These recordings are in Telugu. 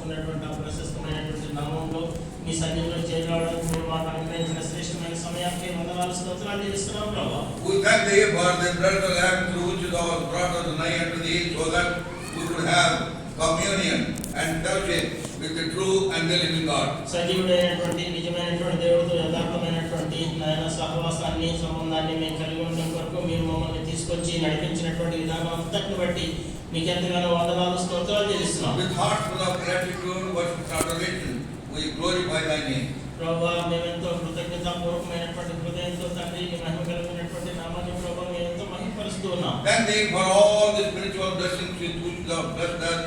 ఉన్నటువంటి ఆ ప్రశస్తమైనటువంటి నామంలో మీ సన్నిధిలో చేరడానికి మీరు మాకు అనుగ్రహించిన శ్రేష్టమైన సమయానికి వందనాలు స్తోత్రాలు చెల్లిస్తున్నాం ప్రభువా. We thank thee for the blood of the Lamb through which thou hast brought us nigh unto thee, so that we could have communion and fellowship with the true and the living God. సజీవుడైనటువంటి నిజమైనటువంటి దేవుడితో యథార్థమైనటువంటి నాయన సహవాసాన్ని సంబంధాన్ని మేము కలిగి ఉండడం కొరకు మీరు మమ్మల్ని తీసుకొచ్చి నడిపించినటువంటి విధానం అంతటిని బట్టి మీకు ఎంతగానో వందనాలు స్తోత్రాలు చెల్లిస్తున్నాం. With hearts full of gratitude, worship and adoration, we glorify thy name. ప్రభువా మేమెంతో కృతజ్ఞతాపూర్వకమైనటువంటి హృదయంతో తండ్రి మహిమ కలిగినటువంటి నామాన్ని ప్రభువా మేము ఎంతో మహిమపరుస్తూ ఉన్నాం. Thank thee for all the spiritual blessings with which thou hast blessed us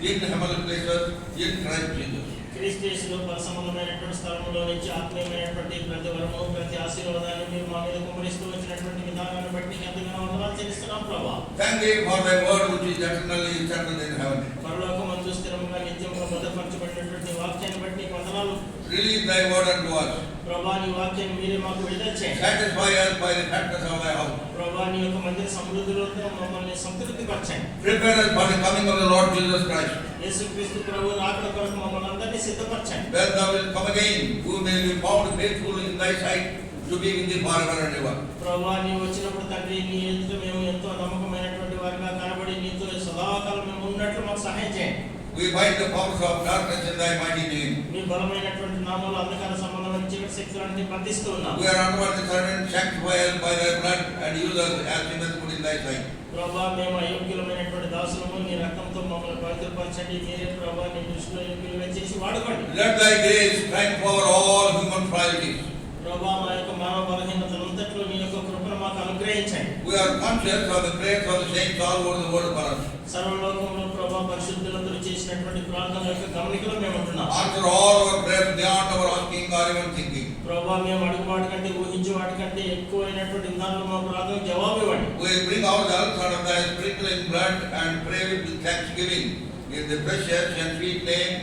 in heavenly places in Christ Jesus. క్రీస్తు యేసులో పరసంబంధమైనటువంటి స్థలంలో నుంచి ఆత్మీయమైనటువంటి ప్రతి వరము ప్రతి ఆశీర్వాదాన్ని మీరు మా మీద కుమరిస్తూ వచ్చినటువంటి విధానాన్ని బట్టి ఎంతగానో వందనాలు చెల్లిస్తున్నాం ప్రభువా. Thank thee for thy word which is eternally settled in heaven. పరలోకమందు స్థిరముగా నిత్యముగా భద్రపరచబడినటువంటి వాక్యాన్ని బట్టి వందనాలు. Release thy word unto us. ప్రభువా నీ వాక్యాన్ని మీరే మాకు విడుదల చేయండి. Satisfy us by the fatness of thy house. ప్రభువా నీ యొక్క మందిర సమృద్ధిలోతో మమ్మల్ని సంతృప్తిపరచండి. Prepare us for the coming of the Lord Jesus Christ. యేసుక్రీస్తు ప్రభువు రాకడ కొరకు మమ్మల్ని అందరినీ సిద్ధపరచండి. When thou wilt come again, who may be found faithful in thy sight to be with thee forever and ever. ప్రభువా నీ వచ్చినప్పుడు తండ్రి నీ ఎదుట మేము ఎంతో నమ్మకమైనటువంటి వారిగా కనబడి నీతో సదాకాలం మేము ఉన్నట్లు మాకు సహాయం చేయండి. We bind the powers of darkness in thy mighty name. మీ బలమైనటువంటి నామములో అంధకార సంబంధమైన చీకటి శక్తులన్నీ బంధిస్తూ ఉన్నాం. We are unworthy servants, sanctify us by thy blood and use us as seemeth good in thy sight. ప్రభువా మేము అయోగ్యులమైనటువంటి దాసులము నీ రక్తంతో మమ్మల్ని పవిత్రపరచండి. మీరే ప్రభువా నీ దృష్టిలో యోగ్యులుగా చేసి వాడుకోండి. Let thy grace triumph over all human frailties. ప్రభువా మా యొక్క మానవ బలహీనతలంతట్లో నీ యొక్క కృపను మాకు అనుగ్రహించండి. We are conscious of the prayers of the saints all over the world for us. సర్వలోకంలో ప్రభువా పరిశుద్ధులందరూ చేసినటువంటి ప్రార్థనల యొక్క గమనికలో మేము ఉంటున్నాం. Answer all our prayers beyond our asking or even thinking. ప్రభువా మేము అడుగు వాటి కంటే ఊహించే వాటి కంటే ఎక్కువైనటువంటి దానిలో మా ప్రార్థన జవాబు ఇవ్వండి. We bring ourselves under thy sprinkling blood and pray with thanksgiving in the precious and sweet name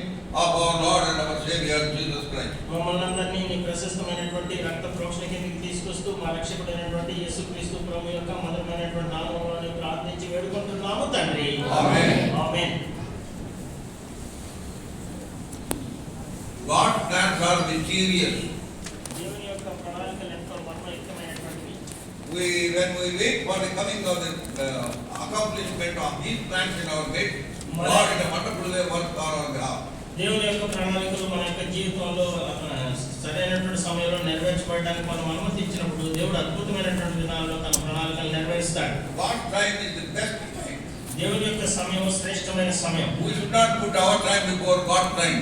of our Lord and our Savior Jesus Christ. మమ్మల్ని అందరినీ నీ ప్రశస్తమైనటువంటి రక్త ప్రోక్షణ కిందకి తీసుకొస్తూ మా రక్షకుడైనటువంటి యేసుక్రీస్తు ప్రభు యొక్క మధురమైనటువంటి నామములో ప్రార్థించి వేడుకుంటున్నాము తండ్రి. ఆమేన్. ఆమేన్. God's plans are mysterious. దేవుని యొక్క ప్రణాళికలు ఎంతో మర్మయుక్తమైనటువంటివి. When we wait for the coming of the accomplishment of these plans in our midst, God in a wonderful way works on our behalf. దేవుని యొక్క ప్రణాళికలు మన యొక్క జీవితంలో సరైనటువంటి సమయంలో నెరవేర్చబడడానికి మనం అనుమతించినప్పుడు దేవుడు అద్భుతమైనటువంటి విధానంలో తన ప్రణాళికలు నెరవేరుస్తాడు. God's time is the best time. దేవుని యొక్క సమయం శ్రేష్టమైన సమయం. We should not put our time before God's time.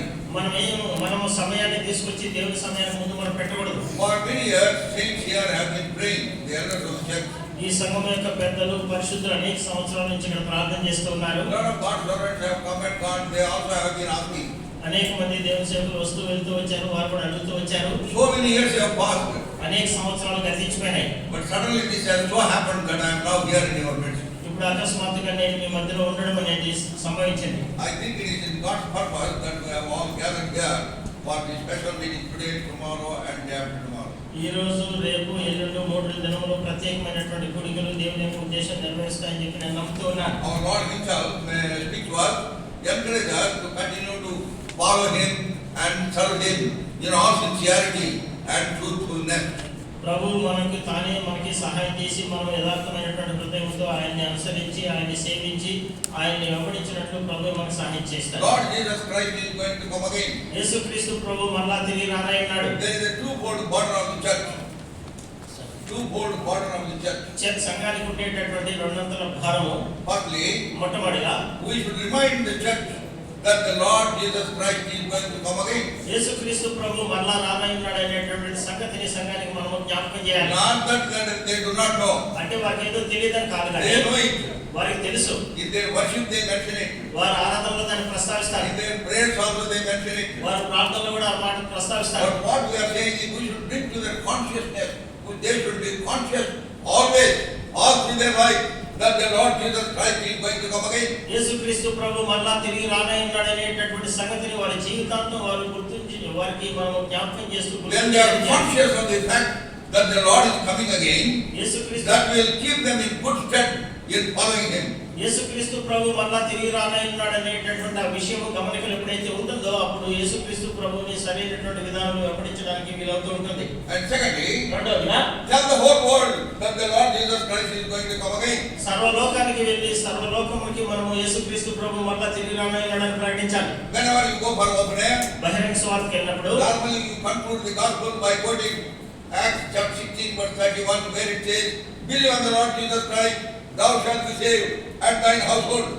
మనము సమయాన్ని తీసుకొచ్చి దేవుని సమయానికి ముందు మనం పెట్టకూడదు. For many years, saints here have been praying, the elders of the church. ఈ సంఘం యొక్క పెద్దలు పరిశుద్ధులు అనేక సంవత్సరాల నుంచి ఇక్కడ ప్రార్థన చేస్తూ ఉన్నారు. A lot of God's servants have come and gone. They also have been asking. అనేక మంది దేవుని సేవకులు వస్తూ వెళ్తూ వచ్చారు, వారు కూడా అడుగుతూ వచ్చారు. So many years have passed. అనేక సంవత్సరాలు గతించిపోయినాయి. But suddenly this has so happened that I am now here in your midst. ఇప్పుడు అకస్మాత్తుగా నేను మీ మధ్యలో ఉండడం అనేది సంభవించింది. I think it is in God's purpose that we have all gathered here for this special meeting today, tomorrow and day after tomorrow. ఈ రోజు రేపు ఎల్లుండి 3 దినములు ప్రత్యేకమైనటువంటి కూడికలు దేవుని యొక్క ఉద్దేశం నెరవేరుస్తాయని చెప్పి నేను నమ్ముతూ ఉన్నాను. Our Lord himself may speak to us, encourage us to continue to follow him and serve him in all sincerity and truthfulness. ప్రభు మనకి సహాయం చేసి మనం యథార్థమైనటువంటి హృదయంతో ఆయన్ని అనుసరించి ఆయన్ని సేవించి ఆయన్ని వెంబడించినట్లు ప్రభు మనకు సహాయం చేస్తాడు. Lord Jesus Christ is going to come again. యేసుక్రీస్తు ప్రభు మరలా తిరిగి రానయ్యున్నాడు. There is a twofold border of the church. Twofold border of the church. సంఘానికి ఉండేటటువంటి రెండంతల భారము. Firstly, మొట్టమొదటిగా we should remind the church that the Lord Jesus Christ is going to come again. యేసుక్రీస్తు ప్రభు మరలా రానయ్యున్నాడు అనేటటువంటి సంగతిని సంఘానికి మనం జ్ఞాపకం చేయాలి. Not that they do not know. అంటే వారికి ఏదో తెలియదని కాదు కానీ They know it. వారికి తెలుసు. In their worship they mention it. వారు ఆరాధనలో దాన్ని ప్రస్తావిస్తారు. In their prayers also they mention it. వారు ప్రార్థనలో కూడా ఆ మాట ప్రస్తావిస్తారు. But what we are saying is we should bring to their consciousness. They should be conscious always, all through their life, that the Lord Jesus Christ is going to come again. యేసుక్రీస్తు ప్రభు మరలా తిరిగి రానయ్యున్నాడు అనేటటువంటి సంగతిని వారి జీవితాంతం వారు గుర్తించి వారికి మనం జ్ఞాపకం చేస్తూ When they are conscious of the fact that the Lord is coming again, యేసుక్రీస్తు that will keep them in good stead in following him. యేసుక్రీస్తు ప్రభు మళ్ళా తిరిగి రానయ్యున్నాడు అనేటటువంటి ఆ విషయం గమనికలు ఎప్పుడైతే ఉంటుందో అప్పుడు యేసుక్రీస్తు ప్రభుని సరైనటువంటి విధానం వెంబడించడానికి వీలవుతూ ఉంటుంది. And secondly, రెండవదిగా tell the whole world that the Lord Jesus Christ is going to come again. సర్వలోకానికి వెళ్ళి సర్వలోకమునికి మనము యేసుక్రీస్తు ప్రభు మళ్ళా తిరిగి రానయ్యున్నాడని ప్రకటించాలి. Whenever you go for open air, బహిరంగ సువార్తకి వెళ్ళినప్పుడు normally you conclude the gospel by quoting Acts chapter 16 verse 31, where it says, "Believe on the Lord Jesus Christ, thou shalt be saved and thine household."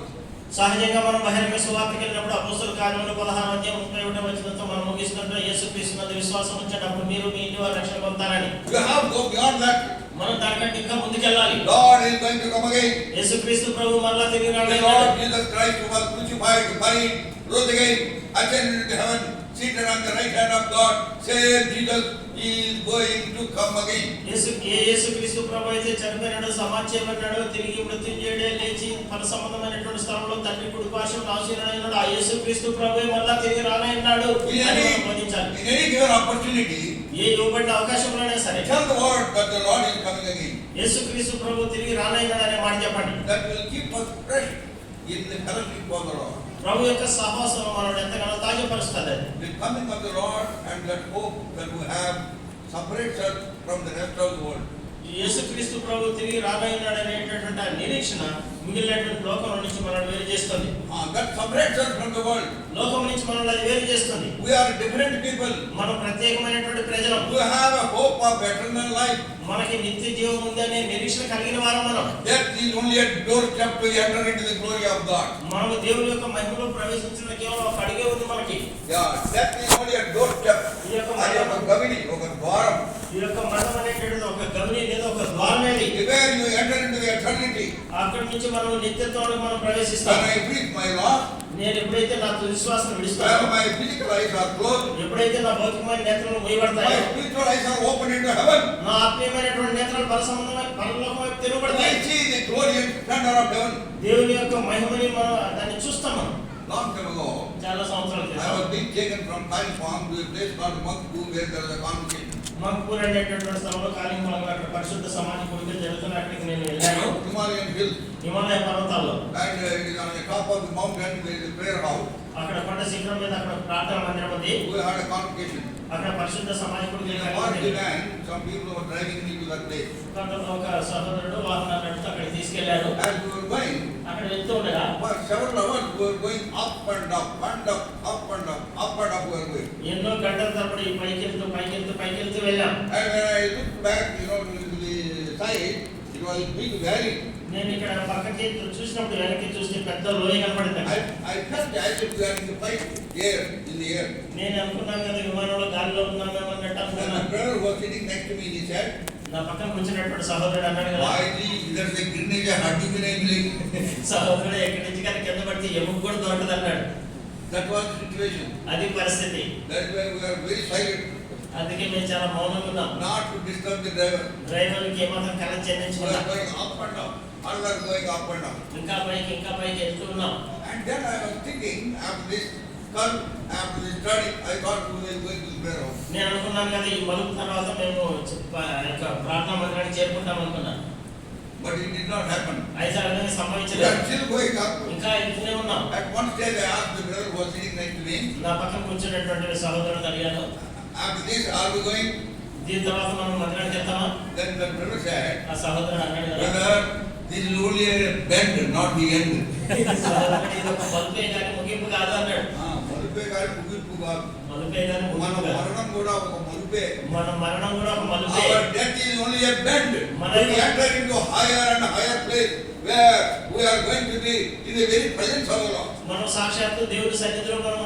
సహజంగా మనం బహిరంగ సువార్తకి వెళ్ళినప్పుడు అపోస్తలుల కార్యములు 16:31 వచనంతో మనం ముగిస్తుంటే యేసుక్రీస్తు నందు విశ్వాసం ఉంచేటప్పుడు మీరు మీ ఇంటి వారు రక్షణ పొందుతారని. You have to go beyond that. మనం దానికంటే ఇంకా ముందుకెళ్ళాలి. Lord is going to come again. యేసుక్రీస్తు ప్రభు మళ్ళా తిరిగి The రానయ్యున్నాడు. Lord Jesus Christ, who was crucified, buried, rose again, ascended into heaven, seated on the right hand of God, says Jesus is going to come again. యేసుక్రీస్తు ప్రభు అయితే చనిపోయినాడు, సమాధి చేయబడ్డాడు, తిరిగి మృత్యుంజయుడే లేచి పర సంబంధమైనటువంటి స్థలంలో తండ్రి కుడి పార్శ్వమున ఆసీనుడైనాడు. ఆ యేసుక్రీస్తు ప్రభు మళ్ళా తిరిగి రానయ్యున్నాడు అని మనం బోధించాలి. In any given opportunity, ఏ ఇవ్వబడిన అవకాశంలోనే సరే tell the world that the Lord is coming again. యేసుక్రీస్తు ప్రభు తిరిగి రానయ్యున్నాడు అనే మాట చెప్పండి. That will keep us fresh in the fellowship of the Lord. ప్రభు యొక్క సహవాసం మనల్ని ఎంతగానో తాజాపరుస్తుంది. The coming of the Lord and that hope that we have separates us from the rest of the world. యేసుక్రీస్తు ప్రభు తిరిగి రానయ్యున్నాడు అనేటటువంటి ఆ నిరీక్షణ మిగిలినటువంటి లోకం నుంచి మనల్ని వేరు చేస్తుంది. That separates us from the world. లోకం నుంచి మనల్ని అది వేరు చేస్తుంది. We are different people. మనం ప్రత్యేకమైనటువంటి ప్రజలం. We have a hope of eternal life. మనకి నిత్య జీవం ఉందనే నిరీక్షణ కలిగిన వారం మనం. Death is only a doorstep to enter into the glory of God. మనము దేవుని యొక్క మహిమలో ప్రవేశించిన కేవలం ఒక అడుగే ఉంది మనకి. Death is only a doorstep. అది ఒక గవిని, ఒక ద్వారం. ఈ యొక్క మరణం అనేటటువంటి ఒక గవిని లేదా ఒక ద్వారమేది. Where you enter into the eternity. అక్కడి నుంచి మనం నిత్యత్వంలోకి మనం ప్రవేశిస్తాం. When I preach my Lord, నేను ఎప్పుడైతే నా విశ్వాసం విడిస్తానో, my physical eyes are closed, ఎప్పుడైతే నా భౌతికమైన నేత్రాలు మూయబడతాయో, my spiritual eyes are opened into heaven, నా ఆత్మీయమైనటువంటి నేత్రాలు పరసంబంధమైన పరలోకం వైపు తెరవబడతాయి. I see the glorious splendor of heaven. దేవుని యొక్క మహిమని మనం దాన్ని చూస్తాం. మనం Long time ago, చాలా సంవత్సరాల I క్రితం was being taken from Kailapur to a place called Mangpur, where there was a convocation. మంగపూర్ అనేటటువంటి స్థలంలో కాలింగంలో అక్కడ పరిశుద్ధ సమాధి కూడికలు జరుగుతున్న అక్కడికి నేను వెళ్ళాను. Himalayan hills, హిమాలయ పర్వతాల్లో and it is on the top of the mountain there is a prayer house. అక్కడ కొండ శిఖరం మీద అక్కడ ప్రార్థన మందిరం ఉంది. We had a convocation. అక్కడ పరిశుద్ధ సమాధి In కూడికలు a party జరిగాయి. van, some people were driving me to that place. ఒక సహోదరుడు వాహనాన్ని నడుపుతూ అక్కడికి తీసుకెళ్లారు. As we were going, అక్కడ వెళ్తూ ఉండగా for several hours we were going up and up, and up, up and up, up and up we were going. ఎన్నో గంటల తరబడి పైకి వెళ్తూ వెళ్ళాం. And when I looked back, to the side, it was a big valley. నేను ఇక్కడ పక్కకి చూసినప్పుడు వెనక్కి చూస్తే పెద్ద లోయ కనపడింది. I felt as if we are in the flight air, in the air. నేను అనుకున్నాను కదా విమానంలో గాలిలో ఉన్నాను అన్నట్టు And అనుకున్నాను. my brother was sitting next to me, he said, నా పక్కన కూర్చున్నటువంటి సహోదరుడు అన్నాడు కదా, "Why इधर से गिरने से हड्डी भी नहीं मिलेगी." సహోదరుడు ఎక్కడి నుంచి కానీ కింద పడితే ఎముక కూడా దొరకదు అన్నాడు. That was the situation. అది పరిస్థితి. That is why we are very silent, అందుకే మేము చాలా మౌనంగా ఉన్నాం. not to disturb the driver. డ్రైవర్కి ఏమాత్రం కళ We are చెల్లించుకున్నాం. going up and up. All are going up and up. ఇంకా పైకి వెళ్తూ ఉన్నాం. And then I was thinking, after this study, I thought we were going to the prayer house. నేను అనుకున్నాను కదా ఈ మలుపు తర్వాత మేము యొక్క ప్రార్థనా మందిరానికి చేరుకుంటాం అనుకున్నాను. But it did not happen. అయితే ఆ విధంగా We సంభవించలేదు. are still going up. ఇంకా వెళ్తూనే ఉన్నాం. At one stage I asked the brother who was sitting next to me, నా పక్కన కూర్చున్నటువంటి సహోదరుడు అడిగాను, after this are we going? దీని తర్వాత మనం మందిరానికి వెళ్తామా? Then the brother said, ఆ సహోదరుడు అన్నాడు కదా, "Brother, this is only a bend, not the end." సహోదరుడు ఇది ఒక మలుపే కానీ ముగింపు కాదు అన్నాడు. మలుపే కాదు ముగింపు కాదు. మలుపే కానీ మన ముగింపు కాదు. మరణం కూడా ఒక మలుపే. మన మరణం కూడా ఒక మలుపే. Our death is only a bend. మన- We enter into higher and higher place where we are going to be in the very presence of the Lord. మనం సాక్షాత్తు దేవుడి సన్నిధిలో మనం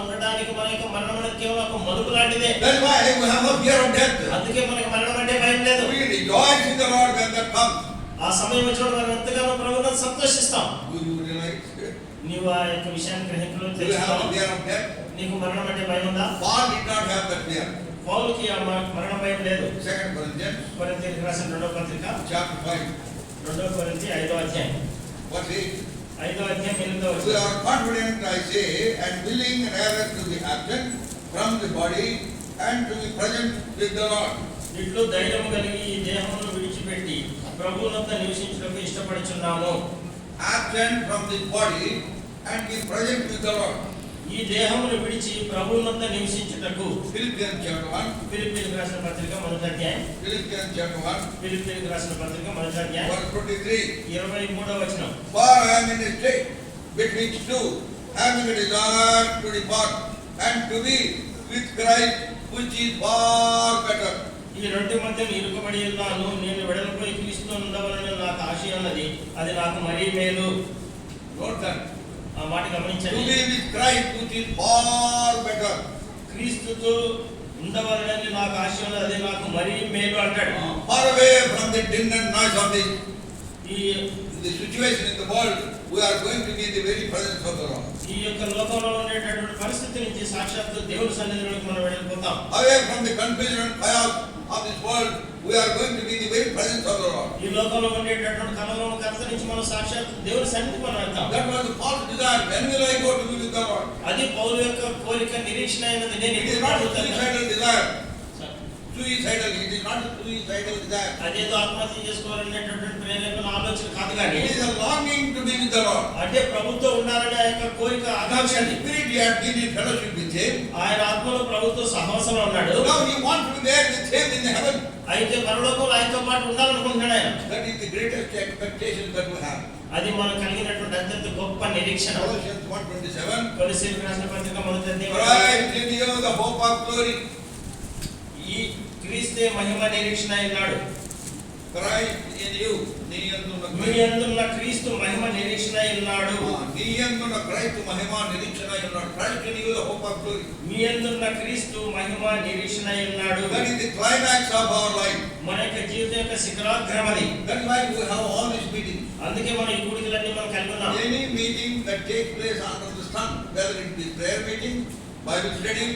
ఉండడానికి మన యొక్క మరణం అనేది కేవలం ఒక మలుపు లాంటిదే. That's why we have no fear of death. అందుకే మనకి మరణం అంటే భయం లేదు. We rejoice in the Lord when that comes. ఆ సమయం వచ్చినప్పుడు మనం ఎంతగానో ప్రభువును సంతోషిస్తాం. Do you realize? నీవు ఆ యొక్క విషయాన్ని గ్రహింపులో Do you have తెలుసుకున్నావు. the fear of death? నీకు మరణం అంటే భయం ఉందా? Paul did not have that fear. పౌలుకి ఆ మరణ భయం లేదు. 2 Corinthians కొరింథీయులకు రాసిన 2వ పత్రిక chapter 5. 2 కొరింథీ 5వ అధ్యాయం. What is? 5వ అధ్యాయం 8వ We వచనం. are confident, I say, and willing rather to be absent from the body and to be present with the Lord. ఇట్లు ధైర్యం కలిగి ఈ దేహమును విడిచిపెట్టి ప్రభువునంత నివసించుటకు ఇష్టపడుచున్నాము. absent from this body and be present with the Lord. ఈ దేహమును విడిచి ప్రభువునంత నివసించుటకు. Philippians chapter 1. ఫిలిప్పీయులకు రాసిన పత్రిక మొదటి అధ్యాయం. Philippians chapter 1. ఫిలిప్పీయులకు రాసిన పత్రిక మొదటి అధ్యాయం. Verse 23. 23వ వచనం. For I am in a state betwixt two, having a desire to depart and to be with Christ, which is far better. ఈ రెండు మధ్య ఇరుకబడి ఉన్నాను. నేను వెడలిపోయి క్రీస్తుతో ఉండవలన నాకు ఆశ ఉన్నది. అది నాకు మరీ మేలు. Note that. ఆ మాట To గమనించండి. be with Christ, which is far better. క్రీస్తుతో ఉండవలనని నాకు ఆశ ఉన్నది. అది నాకు మరీ మేలు అంటాడు. Far away from the din and noise of ఈ the situation in the world, we are going to be in the very presence of the Lord. ఈ యొక్క లోకంలో ఉండేటటువంటి పరిస్థితి నుంచి సాక్షాత్తు దేవుని సన్నిధిలోకి మనం వెళ్ళిపోతాం. Away from the confusion and chaos of this world, we are going to be in the very presence of the Lord. ఈ లోకంలో ఉండేటటువంటి కలవరం కర్త నుంచి మనం సాక్షాత్తు దేవుని సన్నిధికి మనం వెళ్తాం. That was the Paul's desire. When will I go to be with the Lord? అది పౌలు యొక్క కోరిక, నిరీక్షణ అయినది. నేను It is ఎప్పుడు not a అడుగుతాను. suicidal desire. Suicidal. It is not a suicidal desire. అదేదో ఆత్మహత్య చేసుకోవాలనేటటువంటి ప్రేరేపణ ఆలోచన కాదు కానీ It is a longing to be with the Lord. అంటే ప్రభుత్వం ఉండాలనే ఆ యొక్క కోరిక, Now, Akanksha. in spirit, he had been in fellowship with him. ఆయన ఆత్మలో ప్రభుత్వ సహవాసంలో ఉన్నాడు. Now, he wants to be there with him in heaven. అయితే పరలోకంలో ఆయనతో పాటు ఉండాలనుకుంటున్నాడు ఆయన. That is the greatest expectation that we have. అది మనకు కలిగినటువంటి అత్యంత గొప్ప నిరీక్షణ. Colossians 1:27. కొలస్సీయులకు రాసిన పత్రిక మొదటి అధ్యాయం. Christ in you, the hope of glory. ఈ క్రీస్తే మహిమ నిరీక్షణ అయినాడు. Christ in you. నీ యందున్న మీ యందున్న క్రీస్తు మహిమ నిరీక్షణ అయినాడు. నీ యందున్న క్రీస్తు మహిమ నిరీక్షణ అయినాడు. Christ in you, the hope of glory. మీ యందున్న క్రీస్తు మహిమ నిరీక్షణ అయినాడు. That is the climax of our life. మన యొక్క జీవితం యొక్క శిఖరాగ్రం అది. That is why we have all these meetings. అందుకే మనం ఈ కూడికలన్నీ మనం కలిగి ఉన్నాం. Any meeting that takes place under the sun, whether it be prayer meeting, Bible study,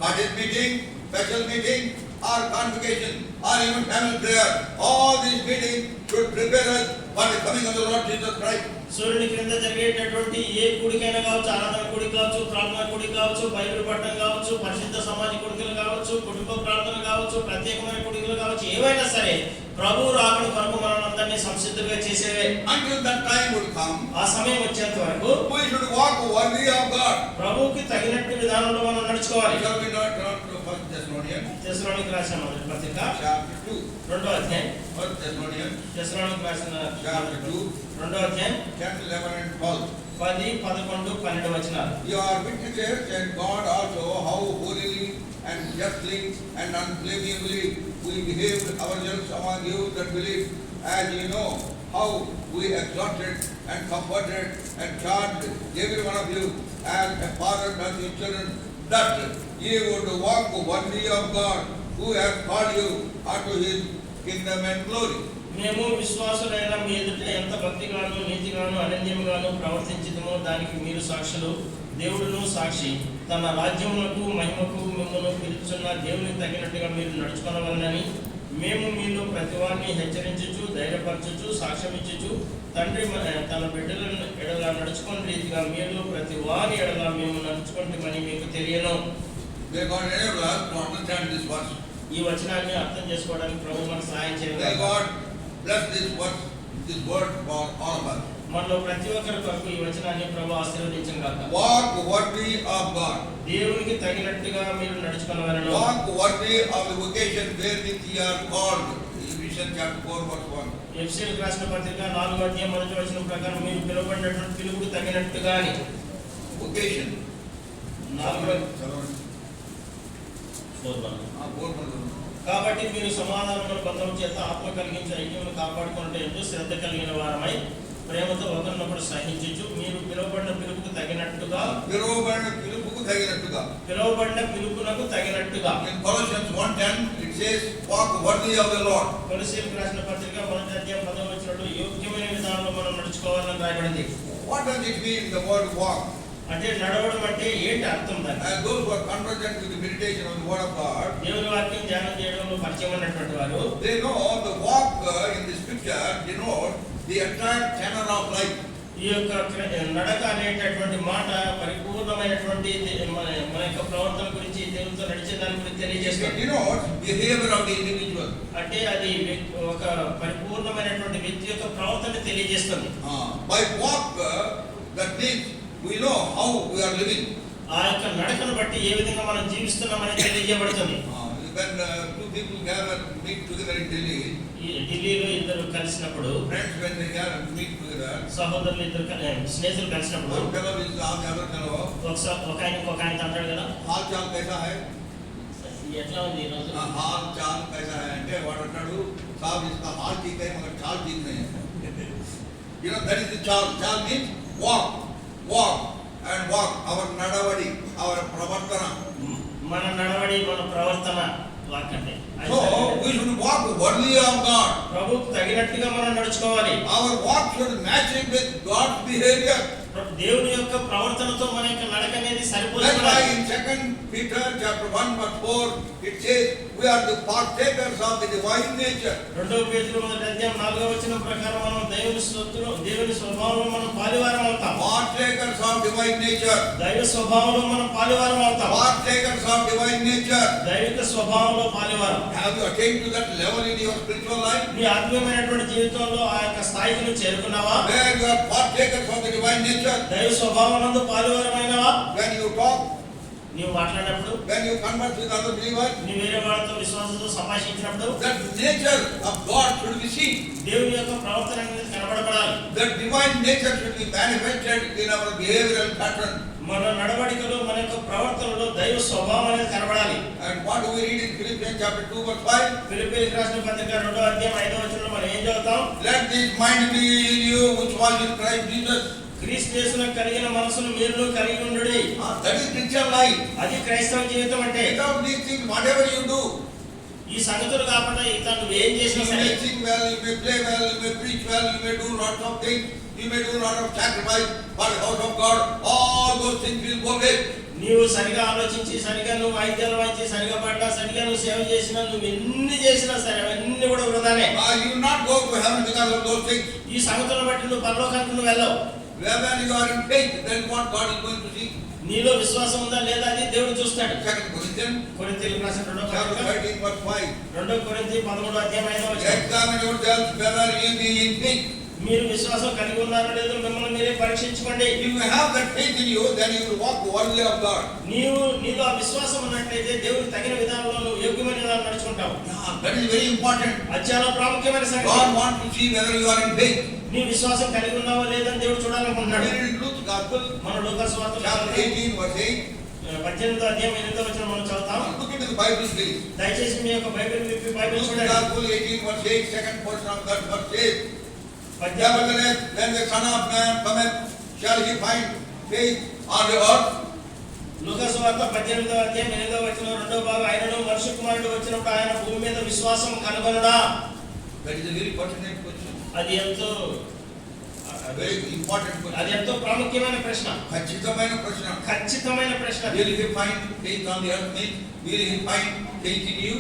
cottage meeting, special meeting, or convocation, or even family prayer, all these meetings should prepare us for the coming of the Lord Jesus Christ. సూర్యుని క్రింద జరిగేటటువంటి ఏ కూడికైనా కావచ్చు, ఆరాధన కూడిక కావచ్చు, ప్రార్థన కూడిక కావచ్చు, బైబిల్ పఠనం కావచ్చు, పరిశుద్ధ సమాజ కూడికలు కావచ్చు, కుటుంబ ప్రార్థన కావచ్చు, ప్రత్యేకమైన కూడికలు కావచ్చు, ఏవైనా సరే ప్రభువు రాకడ కొరకు మనందరినీ సంసిద్ధంగా చేసేవే. Until that time would come, ఆ సమయం వచ్చేంత వరకు we should walk worthy of God. ప్రభువుకి తగినట్టు విధానంలో మనం నడుచుకోవాలి. Shall we not turn to 1 Thessalonians తెస్సలోనికి రాసిన మొదటి పత్రిక chapter 2? 2వ అధ్యాయం. 1 Thessalonians తెస్సలోనికి రాసిన chapter 2, 2వ అధ్యాయం 10, 11 and 12. 10, 11, 12 వచనాలు. You are witnesses and God also how holily and justly and unblameably we behaved ourselves among you that believe, as you know how we exhorted and comforted and charged every one of you as a father does his children, that ye would walk worthy of God who has called you unto his kingdom and glory. మేము విశ్వాసులైన మీ ఎదుట ఎంత భక్తిగాను నీతిగాను అనన్యముగాను ప్రవర్తించదమో దానికి మీరు సాక్షులు. దేవుడును సాక్షి. తన రాజ్యములకు మహిమకు మిమ్మల్ని పిలుచున్న దేవునికి తగినట్టుగా మీరు నడుచుకొనవలనని మేము మీలో ప్రతివాన్ని హెచ్చరించుచు, ధైర్యపరచుచు, సాక్ష్యమిచ్చుచు, తండ్రి తన బిడ్డలను ఎడల నడుచుకున్న రీతిగా మీరు ప్రతివాని ఎడల మేము నడుచుకుంటామని మీకు తెలియను. May God enable us to understand this verse. ఈ వచనాన్ని అర్థం చేసుకోవడానికి ప్రభు మనకు సహాయం May చేయాలి. God bless this word for all of us. మనలో ప్రతి ఒక్కరి కొరకు ఈ వచనాన్ని ప్రభు ఆశీర్వదించను గాక. Walk worthy of God. దేవునికి తగినట్టుగా మీరు నడుచుకొనవలెను. Walk worthy of the vocation wherewith ye are called. Ephesians chapter 4 verse 1. ఎఫెసీయులకు రాసిన పత్రిక 4వ అధ్యాయం 1వ వచనం ప్రకారం మీరు పిలువబడినటువంటి పిలుపుకు తగినట్టుగాని. Vocation. 4వ కాబట్టి మీరు సమాధానముల బంధం చేత ఆత్మ కలిగించే ఐక్యమును కాపాడుకున్నట్టు శ్రద్ధ కలిగిన వారమై ప్రేమతో ఒకరినొకరు సహించుచు మీరు పిలువబడిన పిలుపుకు తగినట్టుగా పిలువబడిన పిలుపునకు తగినట్టుగా. In Colossians 1:10 it says walk worthy of the Lord. కొలస్సీయులకు రాసిన పత్రిక 1వ అధ్యాయం 10వ వచనంలో యోగ్యమైన విధానంలో మనం నడుచుకోవాలని రాయబడింది. What does it mean, the word walk? అంటే నడవడం అంటే ఏంటి అర్థం దానికి? And those who are conversant with the meditation of the word of God, దేవుని వాక్యం ధ్యానం చేయడంలో పరిచయం ఉన్నటువంటి వారు they know the walk in the scripture denotes the entire tenor of life. ఈ ఈ యొక్క నడక అనేటటువంటి మాట పరిపూర్ణమైనటువంటి మన యొక్క ప్రవర్తన గురించి దేవునితో నడిచే దాని గురించి తెలియజేస్తుంది. Behaviour of the individual. అంటే అది ఒక పరిపూర్ణమైనటువంటి వ్యక్తి యొక్క ప్రవర్తన తెలియజేస్తుంది. By walk that means we know how we are living. ఆ యొక్క నడకను బట్టి ఏ విధంగా మనం జీవిస్తున్నామని తెలియజేయబడుతుంది. When two people gather meet together in Delhi, ఢిల్లీలో ఇద్దరు కలిసినప్పుడు, friends when they gather meet together, సహోదరులు ఇద్దరు స్నేహితులు కలిసినప్పుడు, one fellow will ask the other fellow, ఒక ఆయన అంటాడు కదా, हाल चाल कैसा है? ఎట్లా ఉంది ఈ రోజు? हाल चाल कैसा है అంటే వాడు అంటాడు, साहब इसका हाल ठीक है मगर चाल ठीक नहीं है. You know that is the चाल. चाल means walk and walk. Our నడవడి, our ప్రవర్తన. మన నడవడి, మన ప్రవర్తన వాక్యంటే. So we should walk worthy of God. ప్రభువుకు తగినట్టుగా మనం నడుచుకోవాలి. Our walk should match with God's behavior. దేవుని యొక్క ప్రవర్తనతో మన యొక్క నడక అనేది సరిపోతుంది. That's why in 2 Peter chapter 1 verse 4 it says we are the partakers of the divine nature. రెండవ పేతురు మొదటి అధ్యాయం 4వ వచనం ప్రకారం మనం దేవుని స్వభావంలో మనం పాలువారం అవుతాం. Partakers of divine nature. దైవ స్వభావంలో మనం పాలువారం అవుతాం. Partakers of divine nature. దైవిక స్వభావంలో పాలువారం. Have you attained to that level in your spiritual life? నీ ఆత్మీయమైనటువంటి జీవితంలో ఆ యొక్క స్థాయికి నువ్వు చేరుకున్నావా? Where you are partakers of the divine nature. దైవ స్వభావమునందు పాలువారమైనవా? When you talk, నీవు మాట్లాడినప్పుడు, when you converse with other believers, నీ వేరే వాళ్ళతో విశ్వాసంతో సంభాషించినప్పుడు, that nature of God should be seen. దేవుని యొక్క ప్రవర్తన అనేది కనబడబడాలి. That divine nature should be manifested in our behavioral pattern. మన నడవడికలో, మన యొక్క ప్రవర్తనలో దైవ స్వభావం అనేది కనబడాలి. And what do we read in Philippians chapter 2 verse 5? ఫిలిప్పీయులకు రాసిన పత్రిక 2వ అధ్యాయం 5వ వచనంలో మనం ఏం చదువుతాం? Let this mind be in you which was in Christ Jesus. క్రీస్తు యేసునందు కలిగిన మనసును మీరును కలిగి ఉండుడి. That is Christian life. అది క్రైస్తవ జీవితం అంటే. Without these things, whatever you do, ఈ సంగతులు కాకుండా ఇతను నువ్వేం చేసినా you సరే, may sing well, you may play well, you may preach well, you may do lots of things, you may do lot of sacrifice for the house of God. All those things will go away. నీవు సరిగా ఆలోచించి, సరిగా నువ్వు వాయిద్యాలు వాయించి, సరిగా పడ్డా, సరిగా నువ్వు సేవ చేసినా, నువ్వు ఎన్ని చేసినా సరే అవన్నీ కూడా వృధానే. You will not go to heaven because of those things. ఈ సంగతులను బట్టి నువ్వు పరలోకానికి నువ్వు వెళ్ళవు. Wherever you are in faith, then what God is going to see. నీలో విశ్వాసం ఉందా లేదా అది దేవుడు చూస్తాడు. 2 Corinthians కొరింథీయులకు రాసిన 2వ chapter పత్రిక 13 verse 5. 2 కొరింథీ 13వ అధ్యాయం 5వ వచనం. Examine yourselves whether you be in faith. మీరు విశ్వాసం కలిగి ఉన్నారో లేదో మిమ్మల్ని మీరే పరీక్షించుకోండి. If you have that faith in you, then you will walk worthy of God. నీలో ఆ విశ్వాసం ఉన్నట్లయితే దేవునికి తగిన విధానంలో నువ్వు యోగ్యమైన విధానం నడుచుకుంటావు. That is very important. అది చాలా ప్రాముఖ్యమైన సంగతి. God wants to see whether you are in faith. నీ విశ్వాసం కలిగి ఉన్నావో లేదని దేవుడు చూడాలనుకుంటున్నాడు. In Luke's Gospel, మన లూకాసు వార్త chapter 18 verse 8. 18వ అధ్యాయం 8వ వచనం మనం చదువుతాం. Look into the Bible, please. దయచేసి మీ యొక్క బైబిల్ విప్పి బైబిల్ Luke's చూడండి. Gospel 18 verse 8, second portion of that verse says, 18వ nevertheless, when the Son of Man cometh, shall he find faith on the earth? లూకాసు వార్త 18వ అధ్యాయం 8వ వచనం 2వ భాగం. ఆయనను మనుష్య కుమారుడు వచ్చినప్పుడు ఆయన భూమి మీద విశ్వాసం కనుగొనుడా? That is a very pertinent question. అది ఎంతో Very important అది question. ఎంతో ప్రాముఖ్యమైన ప్రశ్న. ఖచ్చితమైన ప్రశ్న. ఖచ్చితమైన ప్రశ్న. Will he find faith on the earth? Means, will he find faith in you?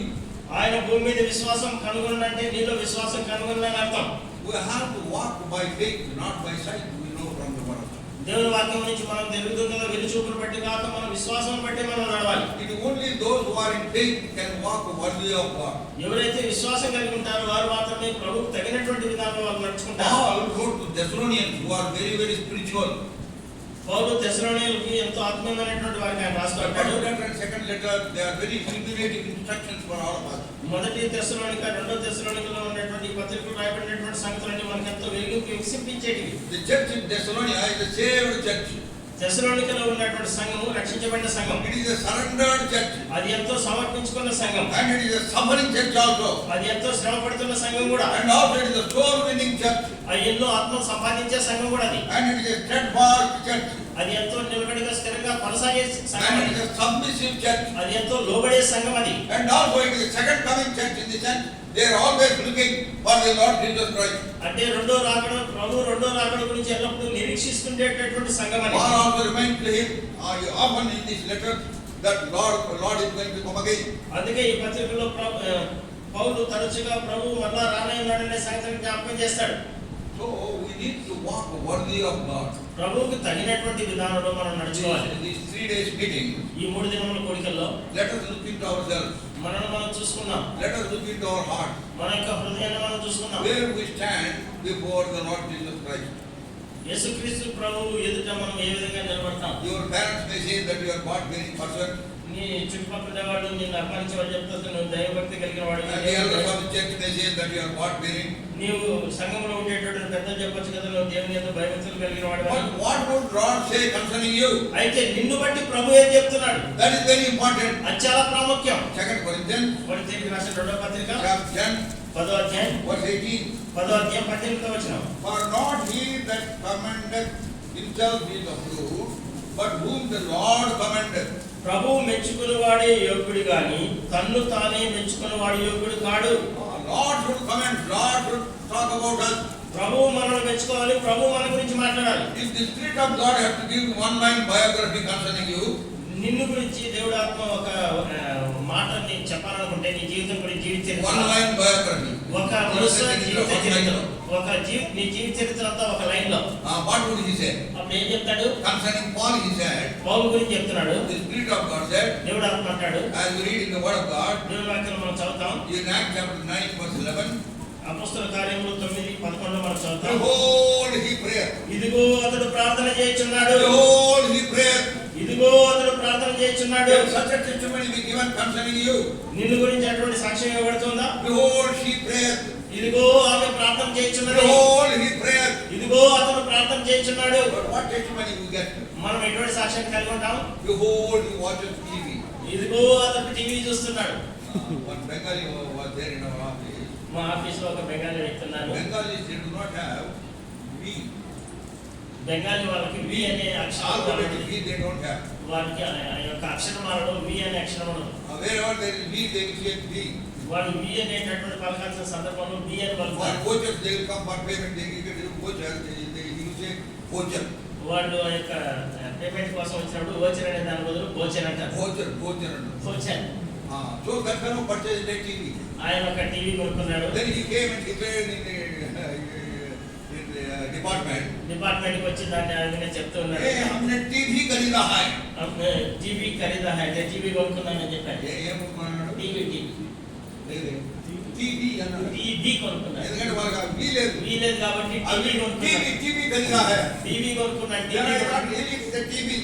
ఆయన భూమి మీద విశ్వాసం కనుగొనంటే నీలో విశ్వాసం కనుగొనని అర్థం. We have to walk by faith, not by sight. We know from the word. దేవుని వాక్యం నుంచి మనం తెలుగుతుంది కదా, వెలుచూపును బట్టి కాక మనం విశ్వాసం బట్టి మనం నడవాలి. It is only those who are in faith can walk worthy of God. ఎవరైతే విశ్వాసం కలిగి ఉంటారో వారు మాత్రమే ప్రభువుకు తగినటువంటి విధానంలో వాళ్ళు నడుచుకుంటారు. Now I will go to Thessalonians who are very, very spiritual. పౌలు తెస్సలోనికీయులకి ఎంతో ఆత్మీయమైనటువంటి వారికి ఆయన రాస్తూ The అంటాడు. first letter and second letter, they are very illuminating instructions for all of us. మొదటి తెస్సలోనిక, రెండో తెస్సలోనికలో ఉన్నటువంటి పత్రికలు రాయబడినటువంటి సంగతులన్నీ మనకు ఎంతో వెలుగుకి వికసింపించేటివి. The church in Thessalonica is a saved church. తెస్సలోనికలో ఉన్నటువంటి సంఘము రక్షించబడిన సంఘం. It is a surrendered church. అది ఎంతో సమర్పించుకున్న సంఘం. And it is a suffering church also. అది ఎంతో శ్రమ పడుతున్న సంఘం కూడా. And also it is a soul winning church. అది ఎన్నో ఆత్మను సంపాదించే సంఘం కూడా అది. And it is a steadfast church. అది ఎంతో నిలబడిగా స్థిరంగా కొనసాగే సంఘం. And it is a submissive church. అది ఎంతో లోబడే సంఘం అది. And also it is a second coming church in the sense they are always looking for the Lord Jesus Christ. అంటే రెండో రాకడ, ప్రభు రెండో రాకడ గురించి ఎల్లప్పుడూ నిరీక్షిస్తుండేటటువంటి సంఘం అని. Paul also reminds to him often in this letter that Lord is going to come again. అందుకే ఈ పత్రికలో పౌలు తరచుగా ప్రభు మరలా రానయ్యున్నాడనే సంగతిని జ్ఞాపకం చేస్తాడు. So we need to walk worthy of God. ప్రభువుకి తగినటువంటి విధానంలో మనం నడుచుకోవాలి. In this 3 days meeting, ఈ 3 దినముల కోడికల్లో let us look into ourselves. మనల్ని మనం చూసుకున్నాం. Let us look into our heart. మన యొక్క హృదయాన్ని మనం చూసుకున్నాం. Where we stand before the Lord Jesus Christ. యేసుక్రీస్తు ప్రభువు ఎదుట మనం ఏ విధంగా నిలబడతాం? Your parents may say that you are God-fearing person. నీ చుట్టుపక్కల వాళ్ళు నిన్ను అభిమానించే వాళ్ళు చెప్తారు నువ్వు దైవభక్తి కలిగిన వాడు. And the elders of the church may say that you are God-fearing. నీవు సంఘంలో ఉండేటటువంటి పెద్దలు చెప్పొచ్చు కదా నువ్వు దేవుని యందు భయభక్తులు కలిగిన వాడు. What would God say concerning you? అయితే నిన్ను బట్టి ప్రభు ఏం చెప్తున్నాడు? That is very important. అది చాలా ప్రాముఖ్యం. 2 Corinthians కొరింథీయులకు రాసిన 2వ పత్రిక chapter 10 10వ అధ్యాయం verse 18. 10వ అధ్యాయం 18వ వచనం. For not he that commendeth himself is approved, but whom the Lord commendeth. ప్రభువు మెచ్చుకునేవాడే యోగ్యుడు గాని తన్ను తానే మెచ్చుకునేవాడు యోగ్యుడు కాడు. Lord should commend, Lord should talk about us. ప్రభువు మనల్ని మెచ్చుకోవాలి, ప్రభువు మన గురించి మాట్లాడాలి. If the Spirit of God has to give one line biography concerning you, నిన్ను గురించి దేవుడు ఆత్మ ఒక మాటని చెప్పాలనుకుంటే నీ జీవితం గురించి జీవిత one చరిత్ర line biography. ఒక మనుషుల జీవిత చరిత్ర నీ జీవిత చరిత్ర అంతా ఒక లైన్ లో. What would he say? అప్పుడు ఏం చెప్తాడు? Concerning Paul he said, పౌలు గురించి చెప్తున్నాడు. the Spirit of God said, దేవుడు ఆత్మ అంటాడు. as we read in the Word of God, దేవుని వాక్యం మనం చదువుతాం. in Acts chapter 9 verse 11, అపొస్తలుల కార్యములు 9:11 మనం చదువుతాం. behold he prayed. ఇదిగో అతడు ప్రార్థన చేయుచున్నాడు. Behold he prayed. ఇదిగో అతడు ప్రార్థన చేయుచున్నాడు. Such a testimony be given concerning you. నిన్ను గురించి అటువంటి సాక్ష్యం ఇవ్వబడుతుందా? Behold she prayed. ఇదిగో ఆమె ప్రార్థన చేయుచున్నది. Behold he prayed. ఇదిగో అతడు ప్రార్థన చేయుచున్నాడు. But what testimony we get? మనం ఎటువంటి సాక్ష్యం కలిగి ఉంటాం? Behold he watches TV. ఇదిగో అతడు టీవీ చూస్తున్నాడు. One Bengali was there in our office. మా ఆఫీస్ లో ఒక బెంగాలీ వ్యక్తి ఉన్నారు. Bengalis they do not have V. Bengali వాళ్ళకి వి అనే అక్షరం Alphabetic V they don't have. వారికి ఆ యొక్క అక్షరమాలలో వి అనే అక్షరం ఉండదు. Wherever there is V they will say V. వాళ్ళు వి అనేటటువంటి పలకాల్సిన సందర్భంలో వి అని For పలుకుతారు. coaches they will come for payment. They will get a voucher. They will say voucher. వాళ్ళు ఆ యొక్క పేమెంట్ కోసం వచ్చినప్పుడు ఓచర్ అనే దాని బదులు గోచర్ అంటారు. Voucher గోచర్. So that fellow purchased a TV. ఆయన ఒక టీవీ కొనుక్కున్నాడు. Then he came and declared in the department. Department కి వచ్చి దాన్ని ఆ విధంగా చెప్తూ ఉన్నాడు. Hey, हमने TV खरीदा है. టీవీ ఖరీదా అంటే టీవీ కొనుక్కున్నానని చెప్పాడు. ఏం కొన్నాడు? టీవీ టీవీ అన్నాడు. టీవీ కొనుక్కున్నాడు. ఎందుకంటే వాళ్ళకి వి లేదు. వి లేదు కాబట్టి టీవీ కొనుక్కున్నాడు. టీవీ ఖరీదా है. టీవీ కొనుక్కున్నాడు. టీవీ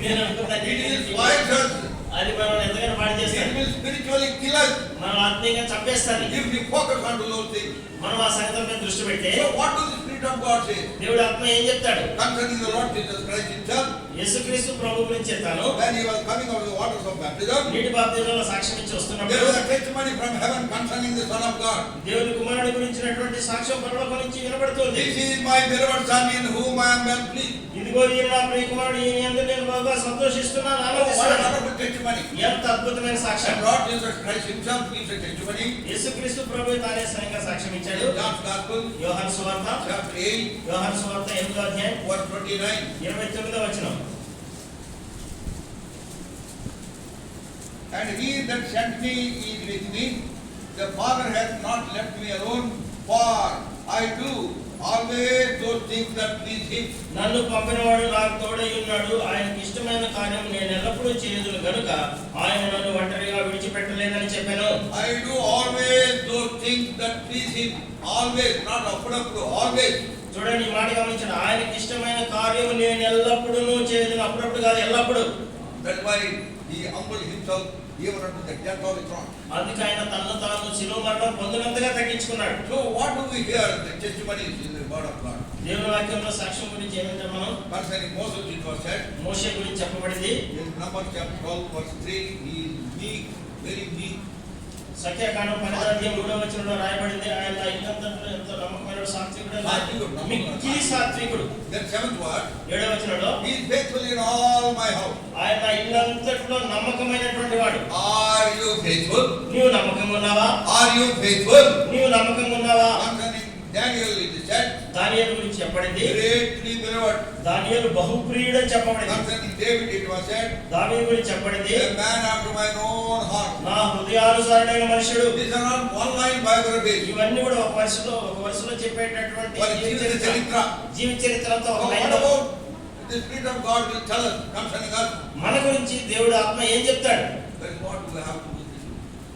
నేను అనుకున్నాను it is poisonous. అది మనం ఎంతగానో పాడు It చేస్తాం. will spiritually kill us మనం ఆత్మీయంగా చంపేస్తాది. if we focus on those things. మనం ఆ సంగతి మీద దృష్టి పెడితే So what does the Spirit of God say దేవుడు ఆత్మ ఏం చెప్తాడు? concerning the Lord Jesus Christ himself యేసుక్రీస్తు ప్రభు గురించి చెప్తాను. when he was coming out of the waters of baptism? నీటి బాప్తిజంలో సాక్ష్యం ఇచ్చి There వస్తున్నప్పుడు was a testimony from heaven concerning the Son of God. దేవుని కుమారుడి గురించినటువంటి సాక్ష్యం పరలోకం నుంచి వినబడుతుంది. This is my beloved Son in whom I am well pleased. ఇదిగో ఈయన నా ప్రియ కుమారుడు, ఈయన యందు నేను బాగా సంతోషిస్తున్నాను, What a ఆనందిస్తున్నాను. wonderful testimony. ఎంత అద్భుతమైన సాక్ష్యం. And Lord Jesus Christ himself gives a testimony. యేసుక్రీస్తు ప్రభు తానే స్వయంగా సాక్ష్యం ఇచ్చాడు. In John's Gospel, యోహాను సువార్త chapter 8, యోహాను సువార్త 8వ అధ్యాయం verse 29. 29వ వచనం. And he that sent me is with me. The Father hath not left me alone, for I do always those things that please him. నన్ను పంపినవాడు నాకు తోడై ఉన్నాడు. ఆయనకి ఇష్టమైన కార్యం నేను ఎల్లప్పుడూ చేయదును గనుక ఆయన నన్ను ఒంటరిగా విడిచిపెట్టలేదని చెప్పాను. I do always those things that please him. Always, not అప్పుడప్పుడు, always. చూడండి ఈ మాట గమనించండి. ఆయనకి ఇష్టమైన కార్యం నేను ఎల్లప్పుడూ చేయదును. అప్పుడప్పుడు కాదు, ఎల్లప్పుడూ. That's why he humbled himself even unto the death of the cross. అందుకే ఆయన తనను తాను శిలువ మరణం పొందినంతగా తగ్గించుకున్నాడు. So what do we hear? The testimonies in the word of God. దేవుని వాక్యంలో సాక్ష్యం గురించి ఏమంటే మనం Concerning Moses it was said మోషే గురించి చెప్పబడింది. in Numbers chapter 12 verse 3, he is meek, very meek. సంఖ్యాకాండం 12వ వచనంలో రాయబడింది. ఆయన ఇల్లంతట్లో ఎంతో నమ్మకమైన సాత్వికుడు, మిక్కిలి సాత్వికుడు. Then 7th word, 7వ వచనంలో he is faithful in all my house. ఆయన ఇల్లంతట్లో నమ్మకమైనటువంటి వాడు. Are you faithful? నీవు నమ్మకంగా ఉన్నావా? Are you faithful? నీవు నమ్మకంగా ఉన్నావా? Concerning Daniel it is said, దానియేలు గురించి చెప్పబడింది. greatly beloved. దానియేలు బహుప్రియుడని చెప్పబడింది. Concerning David it was said, దావీదు గురించి చెప్పబడింది, a man after my own heart. నా హృదయానుసారుడైన మనుషుడు. These are all one line biographies. ఇవన్నీ కూడా ఒక వరుసలో చెప్పేటటువంటి వారి జీవిత చరిత్ర. జీవిత చరిత్రతో ఒక What line. about the Spirit of God will tell us concerning us? మన గురించి దేవుడు ఆత్మ ఏం చెప్తాడు? That is what we have to do.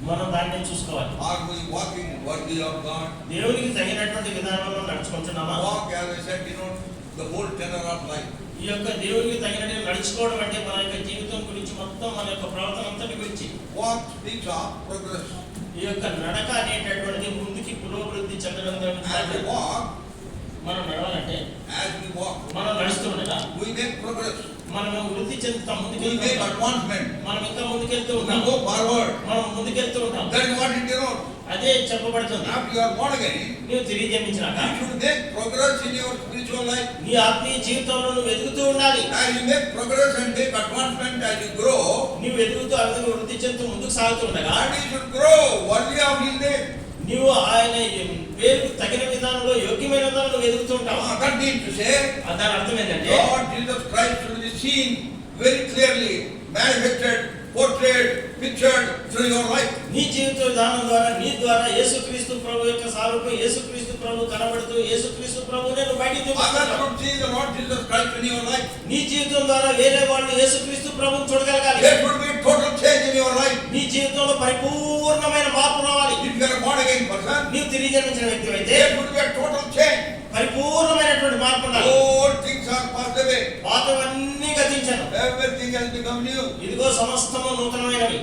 మనం దాన్ని చూసుకోవాలి. Are we walking worthy of God? దేవునికి తగినటువంటి విధానంలో నడుచుకుంటున్నామా? Walk, as I said, the whole tenor of life. ఈ యొక్క దేవునికి తగినట్టు నడుచుకోవడం అంటే మన యొక్క జీవితం గురించి మొత్తం మన యొక్క ప్రవర్తన అంతటి గురించి. Walk speaks of progress. ఈ యొక్క నడక అనేటటువంటిది ముందుకి పురోభివృద్ధి చెందడం గురించి. As we walk, మనం నడవాలంటే మనం నడుస్తూ ఉండగా we make progress. మనం వృద్ధి చెందుతాం, We make advancement. మనం ఇంకా ముందుకెళ్తూ We ఉంటాం, go forward. మనం ముందుకెళ్తూ ఉంటాం. That is what it denotes. అదే చెప్పబడుతుంది. After you are born again, నీవు తిరిగి జన్మించినాక you should make progress in your spiritual life. నీ ఆత్మీయ జీవితంలో నువ్వు ఎదుగుతూ ఉండాలి. As you make progress and make advancement as you grow, నీవు ఎదుగుతూ ఆ విధంగా వృద్ధి చెందుతూ ముందుకు సాగుతూ ఉండగా and you should grow worthy of His name. నీవు ఆయన పేరుకు తగిన విధానంలో యోగ్యమైన విధానంలో నువ్వు ఎదుగుతూ ఉంటావు. That means to say, దాని అర్థం ఏంటంటే Lord Jesus Christ should be seen very clearly, manifested, portrayed, pictured through your life. నీ జీవిత విధానం ద్వారా నీ ద్వారా యేసుక్రీస్తు ప్రభు యొక్క సారూప్యం యేసుక్రీస్తు ప్రభు కనబడుతూ యేసుక్రీస్తు ప్రభువునే నువ్వు బయటికి Others చూపిస్తున్నావు. should see the Lord Jesus Christ in your life. నీ జీవితం ద్వారా వేరే వాళ్ళు యేసుక్రీస్తు ప్రభువుని చూడగలగాలి. There should be total change in your life. నీ జీవితంలో పరిపూర్ణమైన మార్పు రావాలి. If you are a born again person, నీవు తిరిగి జన్మించిన వ్యక్తి అయితే there should be a total change. పరిపూర్ణమైనటువంటి మార్పు ఉండాలి. All things are passed away. పాతవన్నీ గతించను, Everything has become new. ఇదిగో సమస్తము నూతనమైనవి.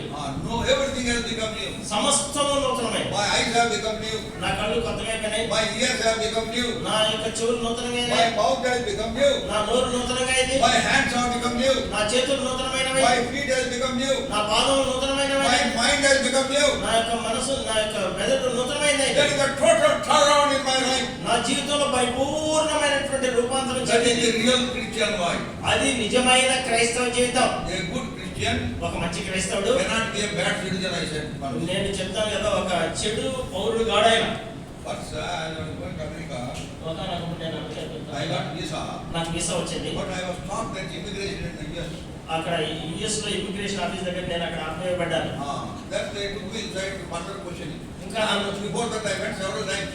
No, everything has become new. సమస్తము నూతనమైనవి. My eyes have become new. నా కళ్ళు కొత్తగా అయిపోయినాయి, My ears have become new. నా యొక్క చెవులు నూతనంగా My అయినాయి, mouth has become new. నా నోరు నూతనంగా అయింది, My hands have become new. నా చేతులు నూతనమైనవి, My feet has become new. నా పాదములు నూతనమైనవి, My mind has become new. నా యొక్క మనసు నా యొక్క మెదడు నూతనమైనది. There is a total turnaround in my life. నా జీవితంలో పరిపూర్ణమైనటువంటి రూపాంతరం That is చెందింది. the real Christian life. అది నిజమైన క్రైస్తవ జీవితం. A good Christian ఒక మంచి క్రైస్తవుడు, cannot be a bad citizen, I said. నేను చెప్తాను కదా, ఒక చెడు పౌరుడు గాడైన But I was going to America. ఒకనొకప్పుడు నేను అమెరికా I వెళ్తాను. got visa. నాకు వీసా వచ్చింది. But I was stopped at immigration in the US. అక్కడ యుఎస్ లో ఇమిగ్రేషన్ ఆఫీస్ దగ్గర నేను అక్కడ ఆపివేయబడ్డాను. That they took me inside to further questioning. ఇంకా And before that I went several times.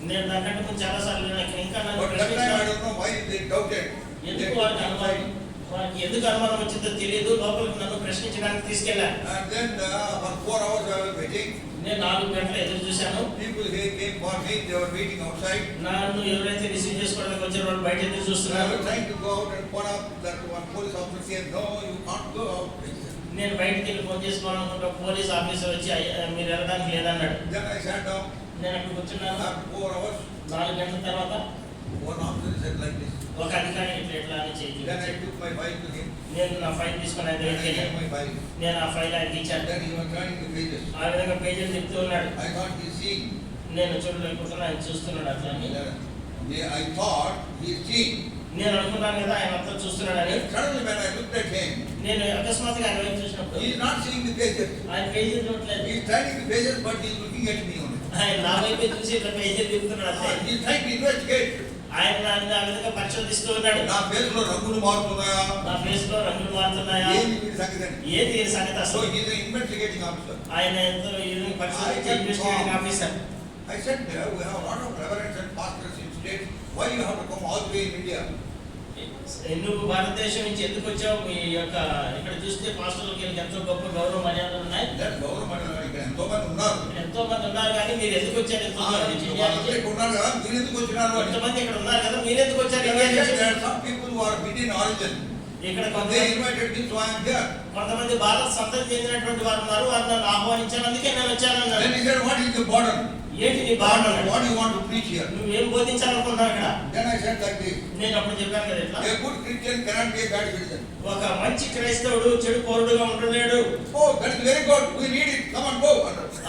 నేను దానికంటే ముందు చాలా సార్లు ఇంకా నన్ను But that time I ప్రశ్నించారు. don't know why they doubted. They ఎందుకు took వారికి me అనుమానం inside. వారికి ఎందుకు అనుమానం వచ్చిందో తెలియదు. లోపలికి నన్ను ప్రశ్నించడానికి తీసుకెళ్ళాను. And then for 4 hours I was waiting. నేను 4 గంటలు ఎదురు చూశాను. People here came for me. They were waiting outside. నన్ను ఎవరైతే రిసీవ్ చేసుకోవడానికి వచ్చారో వాళ్ళు బయట ఎదురు I చూస్తున్నారు. was trying to go out and point out that one police officer said, no, you can't go out. నేను బయటికి వెళ్ళి ఫోన్ చేసుకోవాలనుకుంటా పోలీస్ ఆఫీసర్ వచ్చి మీరు వెళ్ళడానికి లేదన్నాడు. Then I sat down. నేను అక్కడ కూర్చున్నాను. After 4 hours, 4 గంటల తర్వాత one officer said like this. ఒక అధికారి ఎట్లా అని చేయి. Then I took my file to him. నేను నా ఫైల్ తీసుకుని ఆయన Then I దగ్గరికి gave వెళ్ళాను. my file. నేను ఆ ఫైల్ ఆయనకి ఇచ్చాను. Then he was turning the pages. ఆ విధంగా పేజీలు తిప్పుతూ ఉన్నాడు. I thought he's seeing. నేను చూడలేకపోతున్నా, ఆయన చూస్తున్నాడు అట్లా అని. I thought he's seeing. నేను అనుకున్నాను కదా ఆయన అంతా చూస్తున్నాడని. And suddenly when I looked at him, నేను అకస్మాత్తుగా ఆయన వైపు చూసినప్పుడు he's not seeing the pages. ఆయన పేజీలు చూడలేదు. He's turning the pages, but he's looking at me only. ఆయన నా వైపే చూసి ఇట్లా పేజీలు తిప్పుతున్నాడు అంతే. He's trying to investigate. ఆయన నన్ను ఆ విధంగా పరిశోధిస్తూ ఉన్నాడు. నా ఫేస్ లో రంగులు మారుతున్నాయా? నా ఫేస్ లో రంగులు మారుతున్నాయా? ఏంది వీడి సంగతి అని. ఏది ఈ సంగతి So అసలు? he's an investigating officer. ఆయన ఎంతో ఈ విధంగా పరిశోధించే investigating officer. I said, we have a lot of reverends and pastors in states. Why you have to come all the way in India? నువ్వు భారతదేశం నుంచి ఎందుకు వచ్చావు? మీ యొక్క ఇక్కడ చూస్తే పాస్టర్లకి ఎంతో గొప్ప గౌరవ మర్యాదలు ఉన్నాయి. గౌరవం ఇక్కడ ఎంతో మంది ఉన్నారు. ఎంతో మంది ఉన్నారు, కానీ మీరు ఎందుకు వచ్చారు? ఎంతో మంది నుంచి ఇండియా నుంచి. ఇక్కడ ఉన్నారు కదా, మీరు ఎందుకు వచ్చినారు అని. కొంతమంది ఇక్కడ ఉన్నారు కదా, మీరు ఎందుకు వచ్చారు ఇండియా నుంచి? There are some people who are Indian origin. ఇక్కడ They కొంతమంది invited me, so I am here. కొంతమంది భారత సంతతి చెందినటువంటి వారు ఉన్నారు, వారు నన్ను ఆహ్వానించారు, అందుకే నేను వచ్చాను Then అన్నారు. he said, what is the burden? ఏంటి నీ భావన? What do you want to preach here? నువ్వేం బోధించాలనుకుంటున్నావు ఇక్కడ? Then I said like this. నేను అప్పుడు చెప్పాను కదా ఇట్లా, A good Christian cannot be a bad citizen. ఒక మంచి క్రైస్తవుడు చెడు పౌరుడుగా ఉండలేడు. Oh, that is very good. We need it. Come on, go.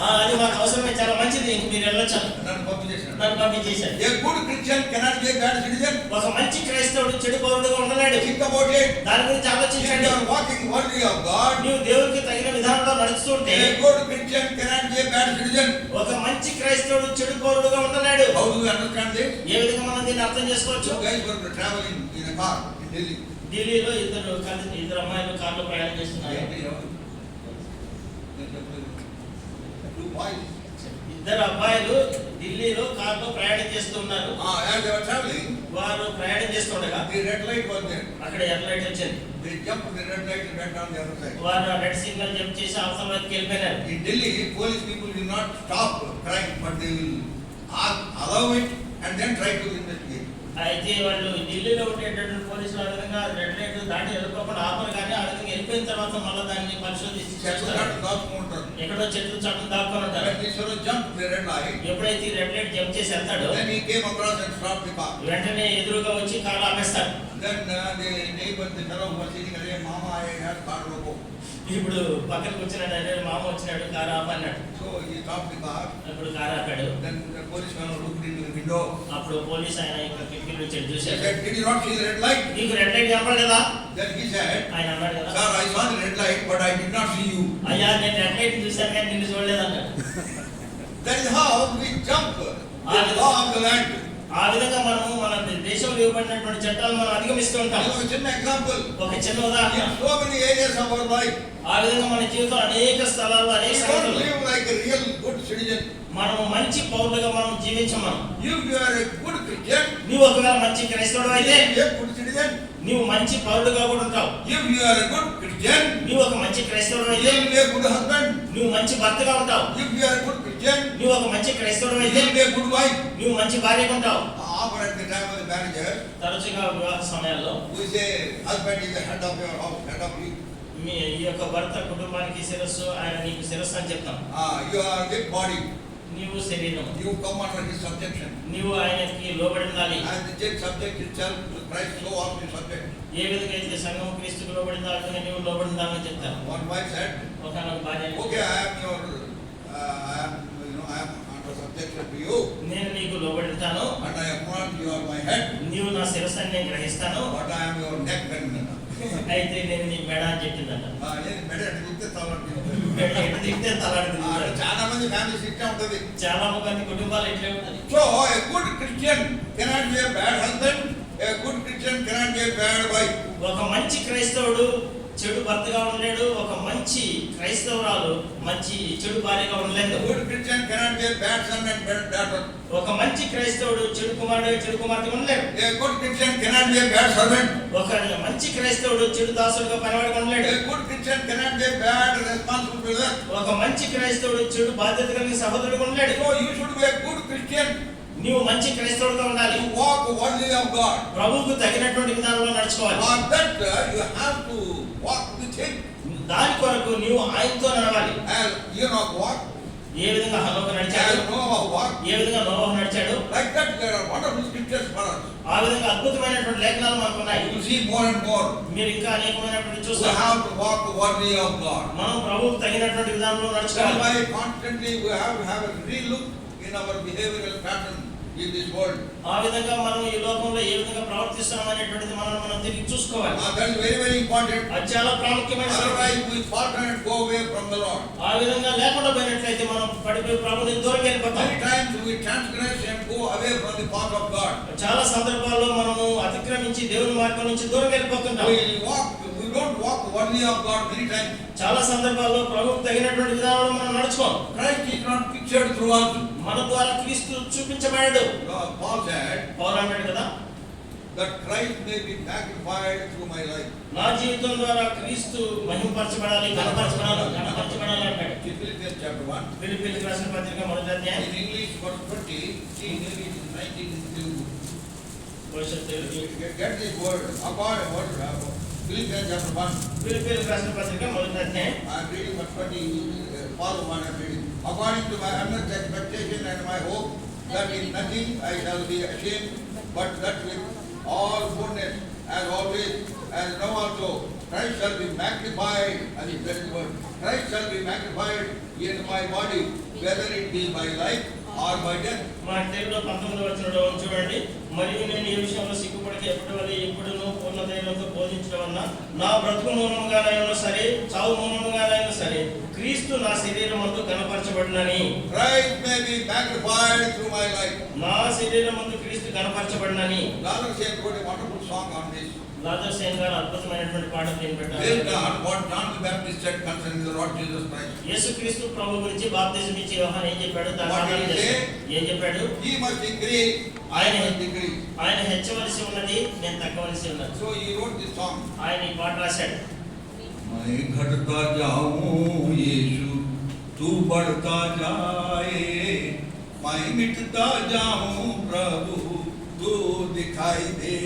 అది మాకు అవసరమే, చాలా మంచిది, ఇంక మీరు వెళ్ళొచ్చాను. నన్ను పంపించేశాను. నన్ను పంపించేశాను. A good Christian cannot be a bad citizen. ఒక మంచి క్రైస్తవుడు చెడు పౌరుడుగా ఉండలేడు. think about it. దాని గురించి If ఆలోచించండి. you are walking worthy of God, నీవు దేవునికి తగిన విధానంలో నడుస్తుంటే a good Christian cannot be a bad citizen. ఒక మంచి క్రైస్తవుడు చెడు పౌరుడుగా ఉండలేడు. How do you understand this? ఏ విధంగా మనం దీన్ని అర్థం చేసుకోవచ్చు? Two guys were traveling in a car in Delhi. ఢిల్లీలో ఇద్దరు అమ్మాయిలు కార్లో ప్రయాణం చేస్తున్నారు. Two boys. ఇద్దరు అబ్బాయిలు ఢిల్లీలో కార్లో ప్రయాణం చేస్తున్నారు. As they were traveling, వారు ప్రయాణం చేస్తుండగా the red light was there. అక్కడ ఎర్ర లైట్ వచ్చింది. They jumped the red light and went on the other side. వారు రెడ్ సిగ్నల్ జంప్ చేసి అవతల వైపుకి వెళ్ళిపోయినారు. In Delhi, police people will not stop crime, but they will allow it and then try to investigate. అయితే వాళ్ళు ఢిల్లీలో ఉండేటటువంటి పోలీసులు ఆ విధంగా రెడ్ లైట్ దాటి వెళ్ళిపోకుండా ఆపరు, కానీ ఆ విధంగా వెళ్ళిపోయిన తర్వాత మళ్ళీ దాన్ని పరిశోధించి చేస్తారు. ఎక్కడో చెట్లు చట్టం దాక్కొని ఉంటారు. When this fellow jumped the red light, ఎప్పుడైతే రెడ్ లైట్ జంప్ చేసి వెళ్తాడో then he came across and stopped the car. వెంటనే ఎదురుగా వచ్చి car ఆపేస్తాడు. Then the neighbor, the fellow who was sitting there, Mama, I had car loco. ఇప్పుడు పక్కనకి వచ్చినాడు, మామ వచ్చినాడు, కారు ఆపన్నాడు. So he stopped the car. ఇప్పుడు కారు ఆపాడు. Then the police fellow looked into the window. అప్పుడు పోలీస్ ఆయన ఇక్కడ కిటికీ నుంచి He చూశాడు. said, did you not see the red light? నీకు రెడ్ లైట్ కనపడలేదా? Then he said, ఆయన అన్నాడు కదా, sir, I saw the red light, but I did not see you. అయ్యా నేను రెడ్ లైట్ చూశాను కానీ నిన్ను చూడలేదు అన్నాడు. That is how we jump the law of the land. ఆ విధంగా మనము మన దేశంలో ఇవ్వబడినటువంటి చట్టాలు మనం అధిగమిస్తూ ఉంటాం. Give a చిన్న example. ఒక చిన్న ఉదాహరణ. In so many areas of our life, ఆ విధంగా మన జీవితంలో అనేక స్థలాల్లో అనేక we don't సంగతులు live like a real good citizen. మనము మంచి పౌరులుగా మనం జీవించం. మనం If you are a good Christian, నీవు ఒకవేళ మంచి క్రైస్తవుడు అయితే you are a good citizen. నీవు మంచి పౌరుడుగా కూడా ఉంటావు. If you are a good Christian, నీవు ఒక మంచి క్రైస్తవుడు you అయితే will be a good husband. నువ్వు మంచి భర్తగా ఉంటావు. If you are a good Christian, నువ్వు ఒక మంచి క్రైస్తవుడు you అయితే will be a good wife. నువ్వు మంచి భార్యగా ఉంటావు. Often at the time of the marriage, తరచుగా వివాహ సమయాల్లో we say husband is the head of your house, head of you. మీ ఈ యొక్క భర్త కుటుంబానికి శిరస్సు, ఆయన నీకు శిరస్సు అని చెప్తాం. You are the body. నీవు శరీరం, You come under his subjection. నీవు ఆయనకి లోబడి ఉండాలి. And the church subject itself to Christ, so also is subject. ఏ విధంగా అయితే సంఘం క్రీస్తుకు లోబడిందో ఆ విధంగా నీవు లోబడి ఉండాలని చెప్తాను. One wife said, ఒక భార్య, okay, I am under subjection to you, నేను నీకు లోబడి ఉంటాను, and I acknowledge you are my head, నీవు నా శిరస్సు అని నేను గ్రహిస్తాను, but I am your neck bend. అయితే నేను నీ మెడ అని చెప్పిందట. నేను మెడ ఎటు తిప్పితే తలాడుతుంది. మెడ ఎటు తిప్పితే తలాడుతుంది. చాలా మంది ఫ్యామిలీస్ ఇట్లా ఉంటుంది. చాలా మంది కుటుంబాలు ఇట్లే ఉంటుంది. So a good Christian cannot be a bad husband, a good Christian cannot be a bad wife. ఒక మంచి క్రైస్తవుడు చెడు భర్తగా ఉండలేడు, ఒక మంచి క్రైస్తవురాలు మంచి చెడు భార్యగా ఉండలేదు. A good Christian cannot be a bad son and bad daughter. ఒక మంచి క్రైస్తవుడు చెడు కుమారుడు చెడు కుమార్తె ఉండలేడు. A good Christian cannot be a bad servant. ఒక మంచి క్రైస్తవుడు చెడు దాసుడుగా పనివాడుగా ఉండలేడు. A good Christian cannot be a bad responsible brother. ఒక మంచి క్రైస్తవుడు చెడు బాధ్యత కలిగిన సహోదరుడుగా ఉండలేడు. So you should be a good Christian. నీవు మంచి క్రైస్తవుడుగా ఉండాలి. You walk worthy of God. ప్రభువుకు తగినటువంటి విధానంలో నడుచుకోవాలి. For that you have to walk with Him. దాని కొరకు నీవు ఆయనతో నడవాలి. As Enoch walked, ఏ విధంగా హనోకు నడిచాడు, as Noah walked, ఏ విధంగా నోవహు నడిచాడు, like that there are wonderful scriptures for us. ఆ విధంగా అద్భుతమైనటువంటి లేఖనాలు మనకు ఉన్నాయి. You see more and more. మీరు ఇంకా అనేకమైనటువంటి We చూస్తారు. have to walk worthy of God. మనం ప్రభువుకు తగినటువంటి విధానంలో That's నడుచుకోవాలి. why constantly we have to have a relook in our behavioral pattern in this world. ఆ విధంగా మనం ఈ లోకంలో ఏ విధంగా ప్రవర్తిస్తున్నాం అనేటువంటిది మనం తిరిగి చూసుకోవాలి. That is very, very important. అది చాలా ప్రాముఖ్యమైన సంగతి. Otherwise we falter and go away from the Lord. ఆ విధంగా లేకుండా పోయినట్లయితే మనం పడిపోయి ప్రభువుని దూరం వెళ్ళిపోతాం. Many times we transgress and go away from the path of God. చాలా సందర్భాల్లో మనము అతిక్రమించి దేవుని మార్గం నుంచి దూరం వెళ్ళిపోతుంటాం. We don't walk worthy of God many times. చాలా సందర్భాల్లో ప్రభువుకు తగినటువంటి విధానంలో మనం నడుచుకోం. Christ is not pictured through us. మన ద్వారా క్రీస్తు చూపించబడాడు. Paul said పౌలు అన్నాడు కదా, that Christ may be magnified through my life. నా జీవితం ద్వారా క్రీస్తు మహిమపరచబడాలి, ఘనపరచబడాలి అంటాడు. Philippians chapter 1. ఫిలిప్పీయులకు రాసిన పత్రిక మొదటి అధ్యాయం. In English verse 20, see maybe it is 19 in Telugu. Get this word. Philippians chapter 1. ఫిలిప్పీయులకు రాసిన పత్రిక మొదటి అధ్యాయం. I am reading verse 20. Follow what I am reading. According to my earnest expectation and my hope that in nothing I shall be ashamed, but that with all fullness as always, as now also, Christ shall be magnified. And that is the word. Christ shall be magnified in my body, whether it be by life or by death. మా తెలుగులో 19వ వచనంలో చూడండి. మరియు నేను ఈ విషయంలో సిగ్గుపడితే ఎప్పటి వల్ల ఎప్పుడును పూర్ణదైనంతో బోధించడం వలన నా బ్రతుకు మూలముగానైనా సరే చావు మూలముగానైనా సరే క్రీస్తు నా శరీరమందు కనపరచబడినని. Christ may be magnified through my life. నా శరీరమందు క్రీస్తు కనపరచబడినని. Lazarus Sen wrote a wonderful song on this. Lazar Sen గారు అద్భుతమైనటువంటి పాటలు దీన్ని పెట్టారు. Based on what John the Baptist said concerning the Lord Jesus Christ. యేసుక్రీస్తు ప్రభు గురించి బాప్తిజం ఇచ్చే యోహాను ఏం చెప్పాడు? What did he say? ఏం చెప్పాడు? He must increase, I must decrease. ఆయన హెచ్చవలసి ఉన్నది, నేను తగ్గవలసి ఉన్నది. So he wrote this song. ఆయన ఈ పాట రాశాడు. मैं घटता जाऊं यीशु तू बढ़ता जाए, मैं मिटता जाऊं प्रभु तू दिखाई दे,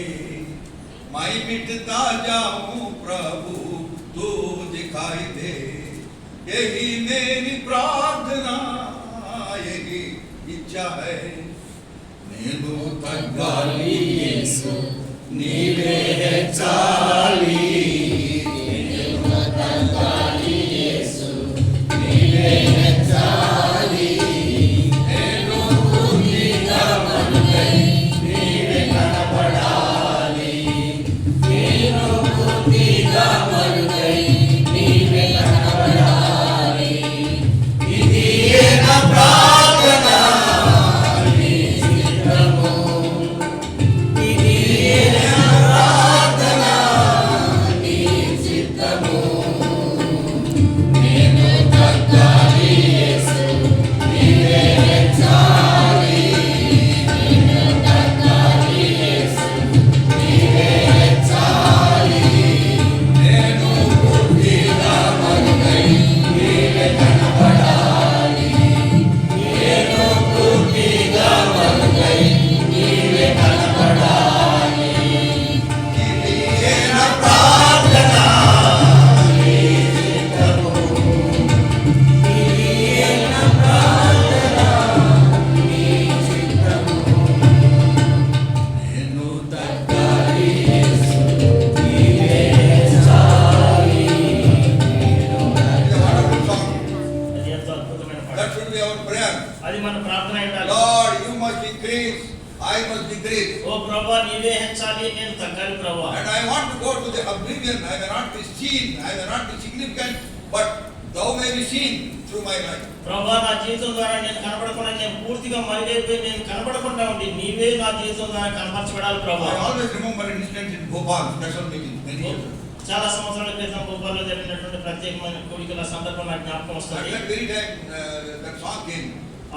मैं मिटता जाऊं प्रभु तू दिखाई दे, यही मेरी प्रार्थना यही इच्छा है. నేను తగ్గాలి యేసు నీవే హెచ్చాలి, and I want to go to the oblivion. I may not be seen, I may not be significant, but thou may be seen through my life. ప్రభువా నా జీవితం ద్వారా నేను కనబడకుండా, నేను పూర్తిగా మరుగైపోయి నేను కనబడకుండా ఉండి నీవే నా జీవితం ద్వారా కనపరచబడాలి ప్రభువా. I always remember an incident in Bhopal special meeting many years ago. చాలా సంవత్సరాల క్రితం భోపాల్లో జరిగినటువంటి ప్రత్యేకమైన కూడికల సందర్భం నాకు జ్ఞాపకం At వస్తుంది. that very time that song came.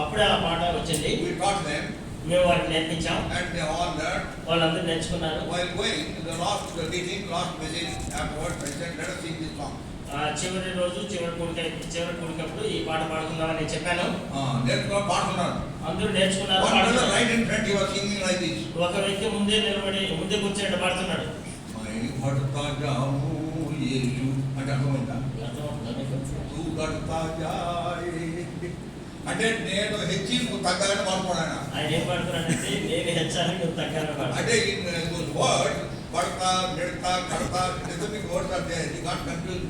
అప్పుడే ఆ పాట వచ్చింది. We taught them మేము వారికి నేర్పించాం, and they all learned. వాళ్ళందరూ నేర్చుకున్నారు. While going in the last meeting, last message afterwards, I said, let us sing this song. చివరి రోజు చివరి కూడికప్పుడు ఈ పాట పాడుకుందామని నేను చెప్పాను. నేర్చుకున్నారు, పాడుతున్నారు. అందరూ నేర్చుకున్నారు. One brother right in front, he was singing like this. ఒక వ్యక్తి ముందే నిలబడి ముందే కూర్చొని పాడుతున్నాడు. मैं बढ़ता जाऊं यीशु అంటే అర్థమైందా? तू बढ़ता जाए అంటే నేను హెచ్చి నువ్వు తగ్గాలని పాడుకోవడానా? ఆయన ఏం పాడుతున్నాడంటే నేను హెచ్చాలి నువ్వు తగ్గాలని పాడు. అంటే ఇన్ దోస్ వర్డ్స్ పడతా నిడతా కడతా specific words are there, you can't confuse.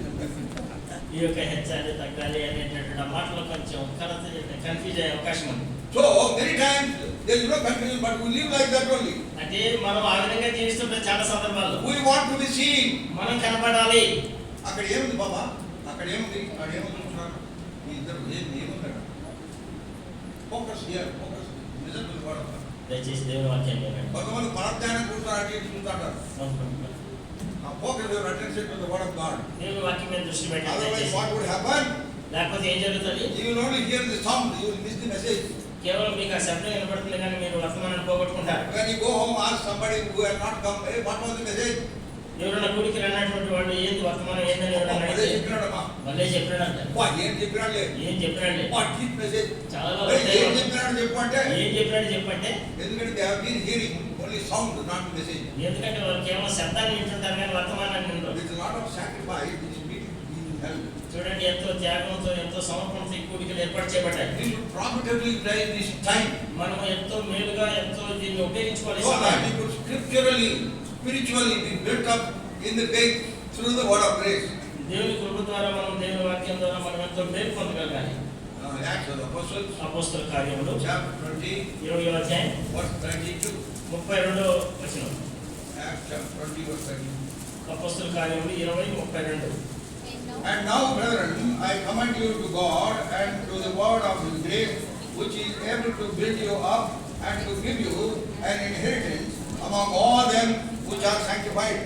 ఈ యొక్క హెచ్చాలి తగ్గాలి అనేటటువంటి ఆ మాటలో కొంచెం కన్ఫ్యూజ్ అయ్యే అవకాశం ఉంది. So many times there is no confusion, but we live like that only. అంటే మనం ఆ విధంగా జీవిస్తుంటే చాలా సందర్భాల్లో we want to be seen, మనం కనబడాలి. అక్కడ ఏముంది బాబా, అక్కడ ఏముంది, అక్కడ ఏముంది చూస్తున్నారు మీ ఇద్దరు ఏముంది అక్కడ? Focus here, focus listen word. దయచేసి దేవుని వాక్యం వినండి. కొంతమంది పరధ్యానం కూర్చున్నారు, అటు ఇటు చూస్తుంటారు. Focus your attention to the word of God. దేవుని వాక్యం మీద దృష్టి పెట్టండి. Otherwise what would happen? లేకపోతే ఏం జరుగుతుంది? You will only hear the sound, you will miss the message. కేవలం మీకు ఆ శబ్దం వినబడుతుంది కానీ మీరు వర్తమానాన్ని పోగొట్టుకుంటారు. When you go home, ask somebody who has not come, hey, what was the message? ఎవరైనా గుడికి రానటువంటి వాళ్ళు ఏంది వర్తమానం ఏందని ఎవరైనా అదే అడిగితే చెప్పినాడమ్మా. వాళ్ళే చెప్పాడంట. ఏం చెప్పినాడులే, ఏం చెప్పాడండి? Deep message. చాలా ఏం చెప్పినాడు చెప్పు అంటే, ఏం చెప్పాడు చెప్పంటే, ఎందుకంటే they have been hearing only sound, not message. ఎందుకంటే వాళ్ళు కేవలం శబ్దాన్ని వింటుంటారు కానీ వర్తమానాన్ని వినరు. There is a lot of sacrifice which is being held. చూడండి, ఎంతో త్యాగంతో ఎంతో సమర్పణతో ఈ కూడికలు ఏర్పాటు చేయబడ్డాయి. We should profitably utilize this time మనం ఎంతో మేలుగా ఎంతో దీన్ని ఉపయోగించుకోవాలి. so that we could scripturally, spiritually be built up in the faith through the word of grace. దేవుని కృప ద్వారా మనం దేవుని వాక్యం ద్వారా మనం ఎంతో మేలు పొందగలగాలి. Acts of the Apostles, అపోస్తల కార్యములు chapter 20, 20వ అధ్యాయం verse 32. 32వ వచనం. Acts chapter 20, verse 32. అపోస్తల కార్యములు 20:32. And now, brethren, I commend you to God and to the word of His grace, which is able to build you up and to give you an inheritance among all them which are sanctified.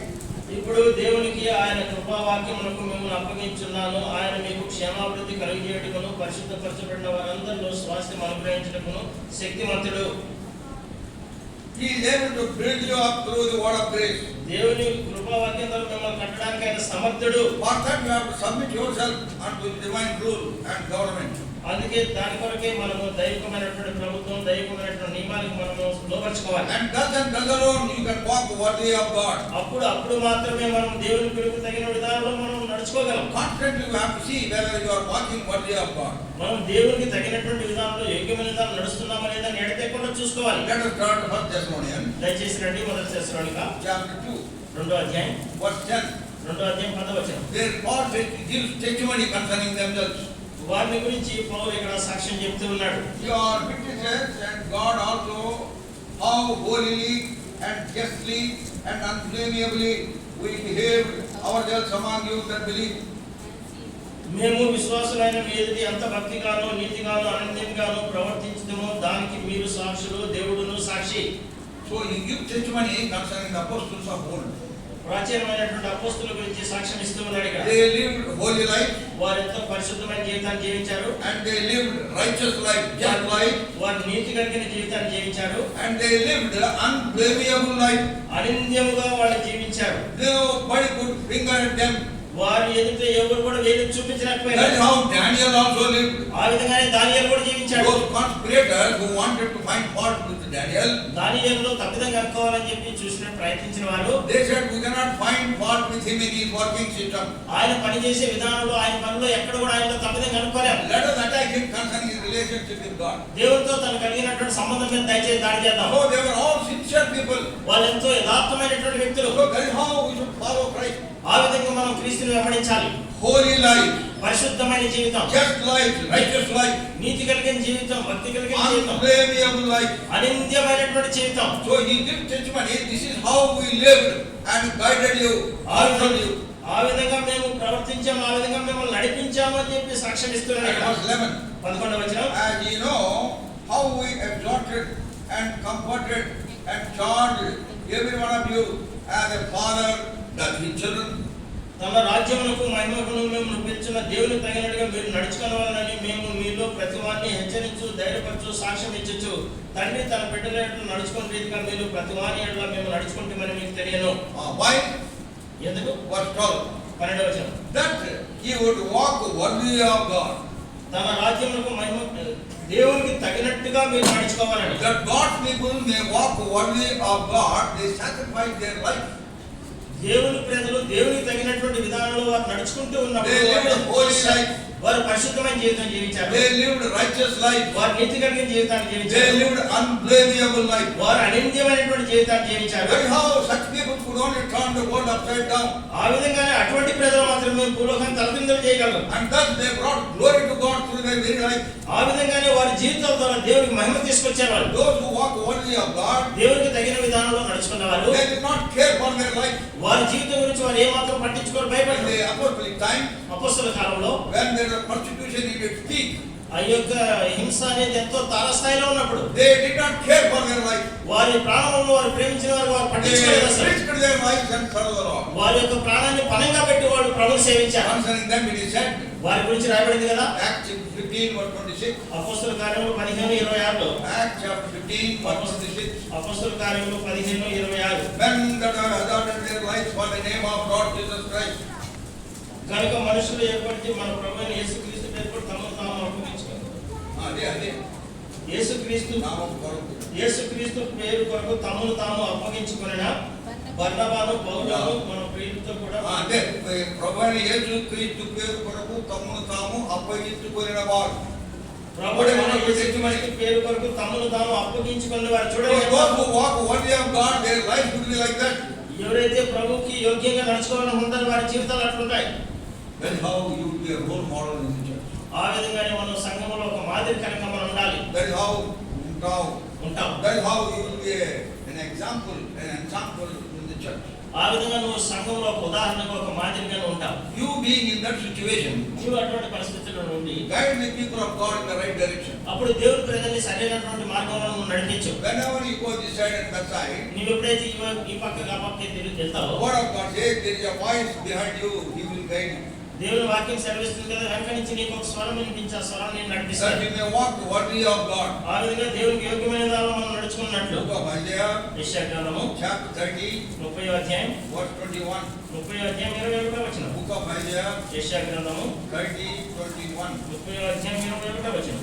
ఇప్పుడు దేవునికి ఆయన కృపావాక్యములకు మిమ్మల్ని అప్పగించున్నాను. ఆయన మీకు క్షేమాభివృద్ధి కలుగజేయటకును పరిశుద్ధపరచబడిన వారందరిలో స్వాస్థ్యం అనుగ్రహించటకును శక్తిమంతుడు. He is able to build you up through the word of grace. దేవుని కృపావాక్యం ద్వారా మిమ్మల్ని కట్టడానికి ఆయన సమర్థుడు. For that you have to submit yourself unto the divine rule and government. అందుకే దాని కొరకే మనము దైవికమైనటువంటి ప్రభుత్వం, దైవికమైనటువంటి నియమాలకు మనము లోబర్చుకోవాలి. And thus alone you can walk worthy of God. అప్పుడు మాత్రమే మనం దేవుని పిలుపుకు తగిన విధానంలో మనం నడుచుకోగలం. Constantly you have to see whether you are walking worthy of God. మనం దేవునికి తగినటువంటి విధానంలో యోగ్యమైన విధానం నడుస్తున్నామా లేదా ఎడతెక్కకుండా చూసుకోవాలి. Let us turn to 1 Thessalonians. దయచేసి రండి 1 తెస్సలోనిక Chapter 2. 2వ అధ్యాయం Verse 10. 2వ అధ్యాయం 10వ వచనం. Their Paul gives testimony concerning themselves. వారిని గురించి పౌలు ఇక్కడ సాక్ష్యం చెప్తూ ఉన్నాడు. You are witnesses, and God also, how holily and justly and unblameably we behaved ourselves among you that believe. మేము విశ్వాసులైన మీ ఎదుటి ఎంత భక్తిగాను నీతిగాను అనంతంగాను ప్రవర్తించడమో దానికి మీరు సాక్షులు, దేవుడును సాక్షి. So he gives testimony concerning the apostles of old. ప్రాచీనమైనటువంటి అపోస్తలుల గురించి సాక్ష్యం ఇస్తూ ఉన్నాడు ఇక్కడ. They lived holy life. వారు ఎంతో పరిశుద్ధమైన జీవితాన్ని జీవించారు. And they lived righteous life, just life. వారు నీతి కలిగిన జీవితాన్ని జీవించారు. And they lived unblameable life. అనింద్యముగా వాళ్ళు జీవించారు. Nobody could finger at them. వారి ఎదుట ఎవరు కూడా వేలు చూపించలేకపోయారు. That is how Daniel also lived. ఆ విధంగానే దానియేలు కూడా జీవించాడు. Those conspirators who wanted to find fault with Daniel, దానియేలులో తప్పిదం కనుక్కోవాలని చెప్పి చూసిన ప్రయత్నించిన వారు, they said we cannot find fault with him in his working system. ఆయన పనిచేసే విధానంలో ఆయన పనిలో ఎక్కడ కూడా ఆయనలో తప్పిదం కనుక్కోలేము. Let us attack him concerning his relationship with God. దేవునితో తను కలిగినటువంటి సంబంధం మీద దయచేసి దాడి చేద్దాం. So they were all sincere people. వాళ్ళు ఎంతో యథార్థమైనటువంటి వ్యక్తులు. So that is how we should follow Christ. ఆ విధంగా మనం క్రీస్తుని వెంబడించాలి. Holy life, పరిశుద్ధమైన జీవితం, just life, righteous life, నీతి కలిగిన జీవితం, భక్తి కలిగిన జీవితం, unblameable life. అనింద్యమైనటువంటి జీవితం. So he gives testimony. This is how we lived and guided you, counseled you. ఆ విధంగా మేము ప్రవర్తించాము, ఆ విధంగా మిమ్మల్ని నడిపించాము అని చెప్పి సాక్ష్యం ఇస్తున్నాడు. Verse 11. 11వ వచనం. And you know how we exhorted and comforted and charged every one of you as a father does his children. తమ రాజ్యమునకు మహిమకును మేము పిలిచిన దేవుని తగినట్టుగా మీరు నడుచుకోవాలని మేము మీలో ప్రతి వారిని హెచ్చరించు, ధైర్యపరచు, సాక్ష్యం ఇచ్చచ్చు. తండ్రి తన బిడ్డలను నడుచుకునే రీతిగా మీరు ప్రతి వారిని ఎడల మేము నడుచుకుంటామని మీకు తెలియను. Why? ఎందుకు? Verse 12. 12వ వచనం. That he would walk worthy of God. తమ రాజ్యమునకు మహిమ దేవునికి తగినట్టుగా మీరు నడుచుకోవాలని. That God's people may walk worthy of God, they sacrifice their life. దేవుని ప్రజలు దేవునికి తగినటువంటి విధానంలో వారు నడుచుకుంటూ ఉన్నప్పుడు They lived holy life. వారు పరిశుద్ధమైన జీవితం జీవించారు. They lived righteous life. వారు నీతి కలిగిన జీవితాన్ని They జీవించారు. lived unblameable life. వారు అనింద్యమైనటువంటి జీవితాన్ని జీవించారు. That is how such people could only turn the world upside down. ఆ విధంగానే అటువంటి ప్రజలు మాత్రమే భూలోకాన్ని తలకిందులు చేయగలరు. And thus they brought glory to God through their very life. ఆ విధంగానే వారి జీవితాల ద్వారా దేవునికి మహిమ తీసుకొచ్చేవారు. Those who walk worthy of God, దేవునికి తగిన విధానంలో నడుచుకున్నవారు. they did not care for their life. వారి జీవితం గురించి వారు ఏమాత్రం పట్టించుకోరు, In భయపడరు. the apostolic time, అపొస్తలుల కాలంలో when there was persecution in its peak, ఆ యొక్క హింస అనేది ఎంతో తారస్థాయిలో ఉన్నప్పుడు they did not care for their life. వారి ప్రాణములను వారు ప్రేమించిన వారు They పట్టించుకోలేదు అసలు. risked their lives and served the Lord. వారి యొక్క ప్రాణాన్ని పణంగా పెట్టి వాళ్ళు ప్రభువుని సేవించారు. Concerning them it is said, వారి గురించి రాయబడింది కదా Acts 15 verse 26. అపొస్తలుల కార్యములు 15:26లో. Acts chapter 15 verse 26. అపొస్తలుల కార్యములు 15:26. Men that have hazarded their lives for the name of Lord Jesus Christ. కనుక మనుషులు ఏర్పడితే మన ప్రభువైన యేసుక్రీస్తు పేరు తమను తాము అప్పగించుకుంటారు. అదే యేసుక్రీస్తు పేరు కొరకు తమను తాము అప్పగించుకొనిన బర్నబాను పౌలును మన ప్రియులతో కూడా అంటే ప్రభువైన యేసుక్రీస్తు పేరు కొరకు తమను తాము అప్పగించుకొనిన వారు. ప్రభువైన యేసుక్రీస్తు పేరు కొరకు తమను తాము అప్పగించుకున్న వారు Those చూడండి. who walk worthy of God, their life would be like that. ఎవరైతే ప్రభువుకి యోగ్యంగా నడుచుకోవాలని ఉంటారో వారి జీవితాలు అట్లుంటాయి. That is how you would be a role model in the church. ఆ విధంగానే మనం సంఘంలో ఒక మాదిరికరంగా మనం ఉండాలి. That is how ఉంటాం. that is how you will be an example in the church. ఆ విధంగా నువ్వు సంఘంలో ఒక ఉదాహరణకు ఒక మాదిరిగా ఉంటావు. You being in that situation, నువ్వు అటువంటి పరిస్థితుల్లో నుండి guide the people of God in the right direction. అప్పుడు దేవుని ప్రజల్ని సరైనటువంటి మార్గంలో నువ్వు నడిపించు. Whenever you go this side and that side, నువ్వు ఎప్పుడైతే ఈ పక్కకి ఆ పక్కకి తిరిగి వెళ్తావో word of God says there is a voice behind you, he will guide you. దేవుని వాక్యం సెలవిస్తుంది కదా, వెనక నుంచి నీకు ఒక స్వరం వినిపించే ఆ స్వరం నేను That నడిపిస్తాను. we may walk worthy of God. ఆ విధంగా దేవునికి యోగ్యమైన దానిలో మనం నడుచుకున్నట్లు. Book of Isaiah, యెషయా గ్రంథము chapter 30, 30వ అధ్యాయం verse 21. 30వ అధ్యాయం 21వ వచనం. Book of Isaiah, యెషయా గ్రంథము 30, 21. 30వ అధ్యాయం 21వ వచనం.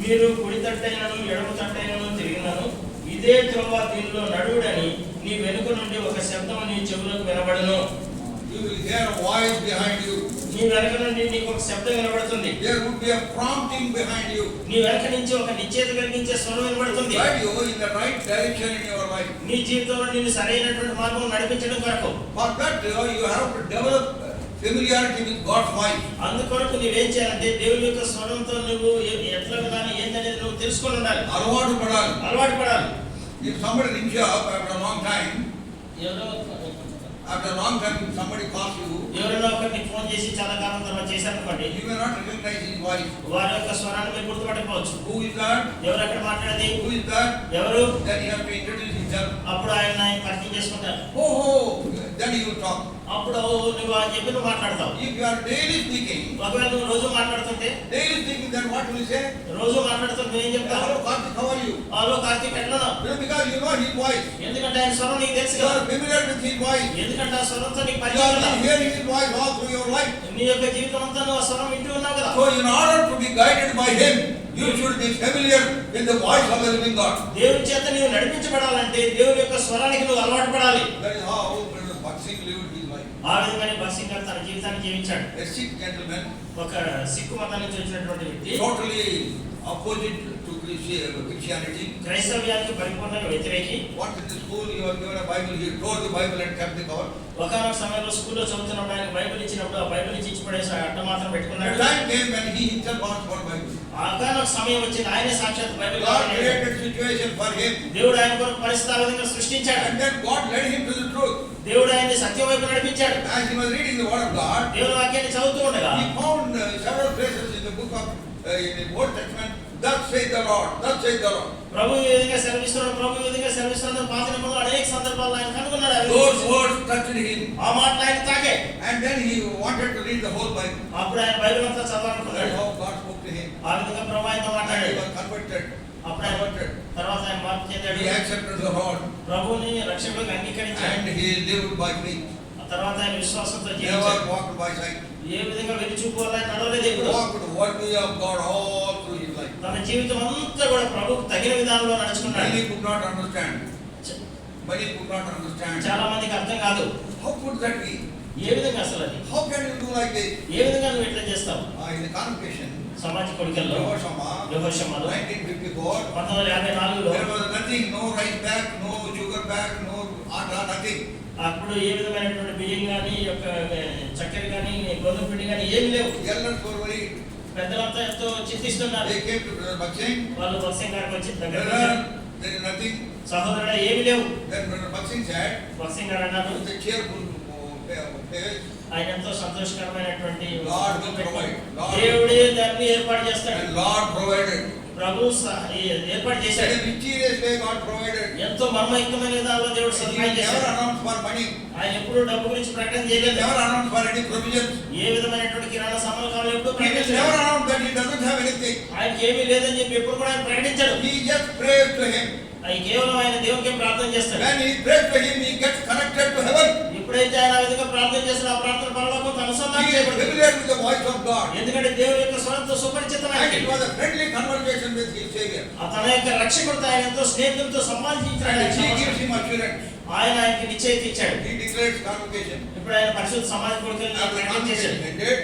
మీరు కుడి తట్టైనను ఎడమ తట్టైనను తిరిగినను ఇదే త్రోవ దీనిలో నడువుడని నీ వెనుక నుండి ఒక శబ్దము నీ చెవులకు వినబడును. You will hear a voice behind you. నీ వెనక నుండి నీకు ఒక శబ్దం వినబడుతుంది. There would be a prompting behind you. నీ వెనక నుంచి ఒక నిశ్చేత కలిగించే స్వరం వినబడుతుంది. Guide you in the right direction in your life. నీ జీవితంలో నిన్ను సరైనటువంటి మార్గం నడిపించడం కొరకు. For that you have to develop familiarity with God's voice. అందుకొరకు నువ్వేం చేయాలంటే దేవుని యొక్క స్వరంతో నువ్వు ఎట్లా వినాలి ఏంటనేది నువ్వు తెలుసుకొని ఉండాలి. అలవాటు పడాలి. If somebody rings you up after a long time, somebody calls you, ఎవరైనా ఒకరికి ఫోన్ చేసి చాలా కాలం తర్వాత చేశారనుకోండి, you may not recognize his voice. వారి యొక్క స్వరాన్ని మీరు గుర్తుపట్టకపోవచ్చు. Who is that? ఎవరు అక్కడ మాట్లాడేది? Who is that? ఎవరు? Then he has to introduce himself. అప్పుడు ఆయన పరిచయం చేసుకుంటారు. Oh, then he will talk. అప్పుడు నువ్వు ఆ చెప్పి నువ్వు మాట్లాడతావు. If you are daily speaking, ఒకవేళ నువ్వు రోజు మాట్లాడుతుంటే then what will you say? రోజు మాట్లాడుతుంటే ఏం చెప్తావు? Hello, Karthik, how are you? Hello Karthik ఎట్లా? Because you know his voice. ఎందుకంటే ఆయన స్వరం నీకు తెలుసు You కదా. are familiar with his voice. ఎందుకంటే ఆ స్వరంతో నీకు You పరిచయం have కదా. been hearing his voice all through your life. నీ యొక్క జీవితం అంతా నువ్వు ఆ స్వరం వింటూ ఉన్నావు కదా. So in order to be guided by him, you should be familiar with the voice of the living God. దేవుని చేత నీవు నడిపించబడాలంటే దేవుని యొక్క స్వరానికి నువ్వు అలవాటు పడాలి. That is how Brother Bhaksing lived his life. ఆ విధంగానే భక్సింగ్ గారు తన జీవితాన్ని జీవించాడు. A Sikh gentleman, ఒక సిక్కు మతం నుంచి వచ్చినటువంటి వ్యక్తి, totally opposite to Christianity. క్రైస్తవ్యానికి పరిపూర్ణంగా వ్యతిరేకి. Once in the school, he was given a Bible. He tore the Bible and kept the cover. ఒకనొక సమయంలో స్కూల్లో చదువుతున్నప్పుడు ఆయన బైబిల్ ఇచ్చినప్పుడు ఆ బైబిల్ ఇచ్చి పడేసి అట్ట మాత్రం The పెట్టుకున్నాడు. time came when he himself asked for Bible. ఒకనొక సమయం వచ్చింది ఆయనే సాక్షాత్ Bible God created situation for him. దేవుడు ఆయన కొరకు పరిస్థితి ఆ విధంగా సృష్టించాడు. And then God led him to the truth. దేవుడు ఆయన్ని సత్యం వైపు నడిపించాడు. As he was reading the word of God, దేవుని వాక్యాన్ని చదువుతూ ఉండగా he found several places in the book of in the Old Testament. Thus saith the Lord. Thus saith the Lord. ప్రభు ఈ విధంగా సెలవిస్తున్నాడు పాత నిబంధనలో అనేక సందర్భాల్లో ఆయన కనుగొన్నాడు. Those words touched him. ఆ మాటలు ఆయన తాకే. And then he wanted to read the whole Bible. అప్పుడు ఆయన బైబిల్ అంతా That's చదవాలనుకున్నాడు. how God spoke to him. ఆ విధంగా ప్రభు ఆయనతో And he మాట్లాడాడు. was converted. అప్పుడు ఆయన తర్వాత ఆయన మార్పు చెందాడు. He accepted the Lord. ప్రభువుని రక్షకుడిగా అంగీకరించాడు. And he lived by faith. ఆ తర్వాత ఆయన విశ్వాసంతో జీవించాడు. Never walked by sight. ఏ విధంగా వెలిచూపు వల్ల ఆయన నడవలేదు He ఎప్పుడు. walked worthy of God all through his life. తన జీవితం అంతా కూడా ప్రభువుకు తగిన విధానంలో నడుచుకున్నాడు. Many could not understand. Many could not understand. చాలా మందికి అర్థం కాదు. How could that be? ఏ విధంగా అసలు అది? How can you do like this? ఏ విధంగా నువ్వు ఎట్లా చేస్తావు? In the convocation, సమాజ కొడుకల్లో యెహోషామాలో 1954, 1954లో there was nothing, no rice bag, no sugar bag, no atta, nothing. అప్పుడు ఏ విధమైనటువంటి బియ్యం కానీ యొక్క చక్కెర కానీ గోధుమ పిండి కానీ ఏమి లేవు. Elders were worried. పెద్దలంతా ఎంతో చింతిస్తున్నారు. They came to Brother Bhaksing. వాళ్ళు భక్సింగ్ గారికి వచ్చి దగ్గర Brother, there is nothing. సహోదరుడా ఏమి లేవు. Then Brother Bhaksing said, భక్సింగ్ గారు అన్నారు with a cheerful face, ఆయన ఎంతో సంతోషకరమైనటువంటి Lord will provide. దేవుడే దాన్ని ఏర్పాటు చేస్తాడు. And Lord provided. ప్రభు ఏర్పాటు In చేశాడు. a mysterious way, God provided. ఎంతో మర్మయుక్తమైన విధానంలో దేవుడు He సహాయం never చేశాడు. announced for money. ఆయన ఎప్పుడు డబ్బు గురించి ప్రకటన He చేయలేదు. never announced for any provisions. ఏ విధమైనటువంటి కిరాణా సామాన్లు కావాలి ఎప్పుడు He never ప్రకటించాడు. announced that he doesn't have anything. ఆయనకి ఏమీ లేదని చెప్పి ఎప్పుడు కూడా ఆయన ప్రకటించాడు. He just prays to him. ఆయన కేవలం ఆయన దేవునికి ప్రార్థన చేస్తాడు. When he prays to him, he gets connected to heaven. ఎప్పుడైతే ఆయన ఆ విధంగా ప్రార్థన చేస్తాడో ఆ ప్రార్థన పరలోకంతో అనుసంధానం He is చేయబడుతుంది. familiar with the voice of God. ఎందుకంటే దేవుని యొక్క స్వరంతో సుపరిచితమైన And it was a friendly conversation with his Savior. తన యొక్క రక్షకుడితో ఆయన ఎంతో స్నేహితులతో సంభాషించాడు. And he gives him assurance. ఆయన ఆయనకి నిశ్చయిత ఇచ్చాడు. He declares convocation. ఇప్పుడు ఆయన పరిశుద్ధ సమాజ కొడుకులు After the ప్రకటన చేశాడు. convocation ended,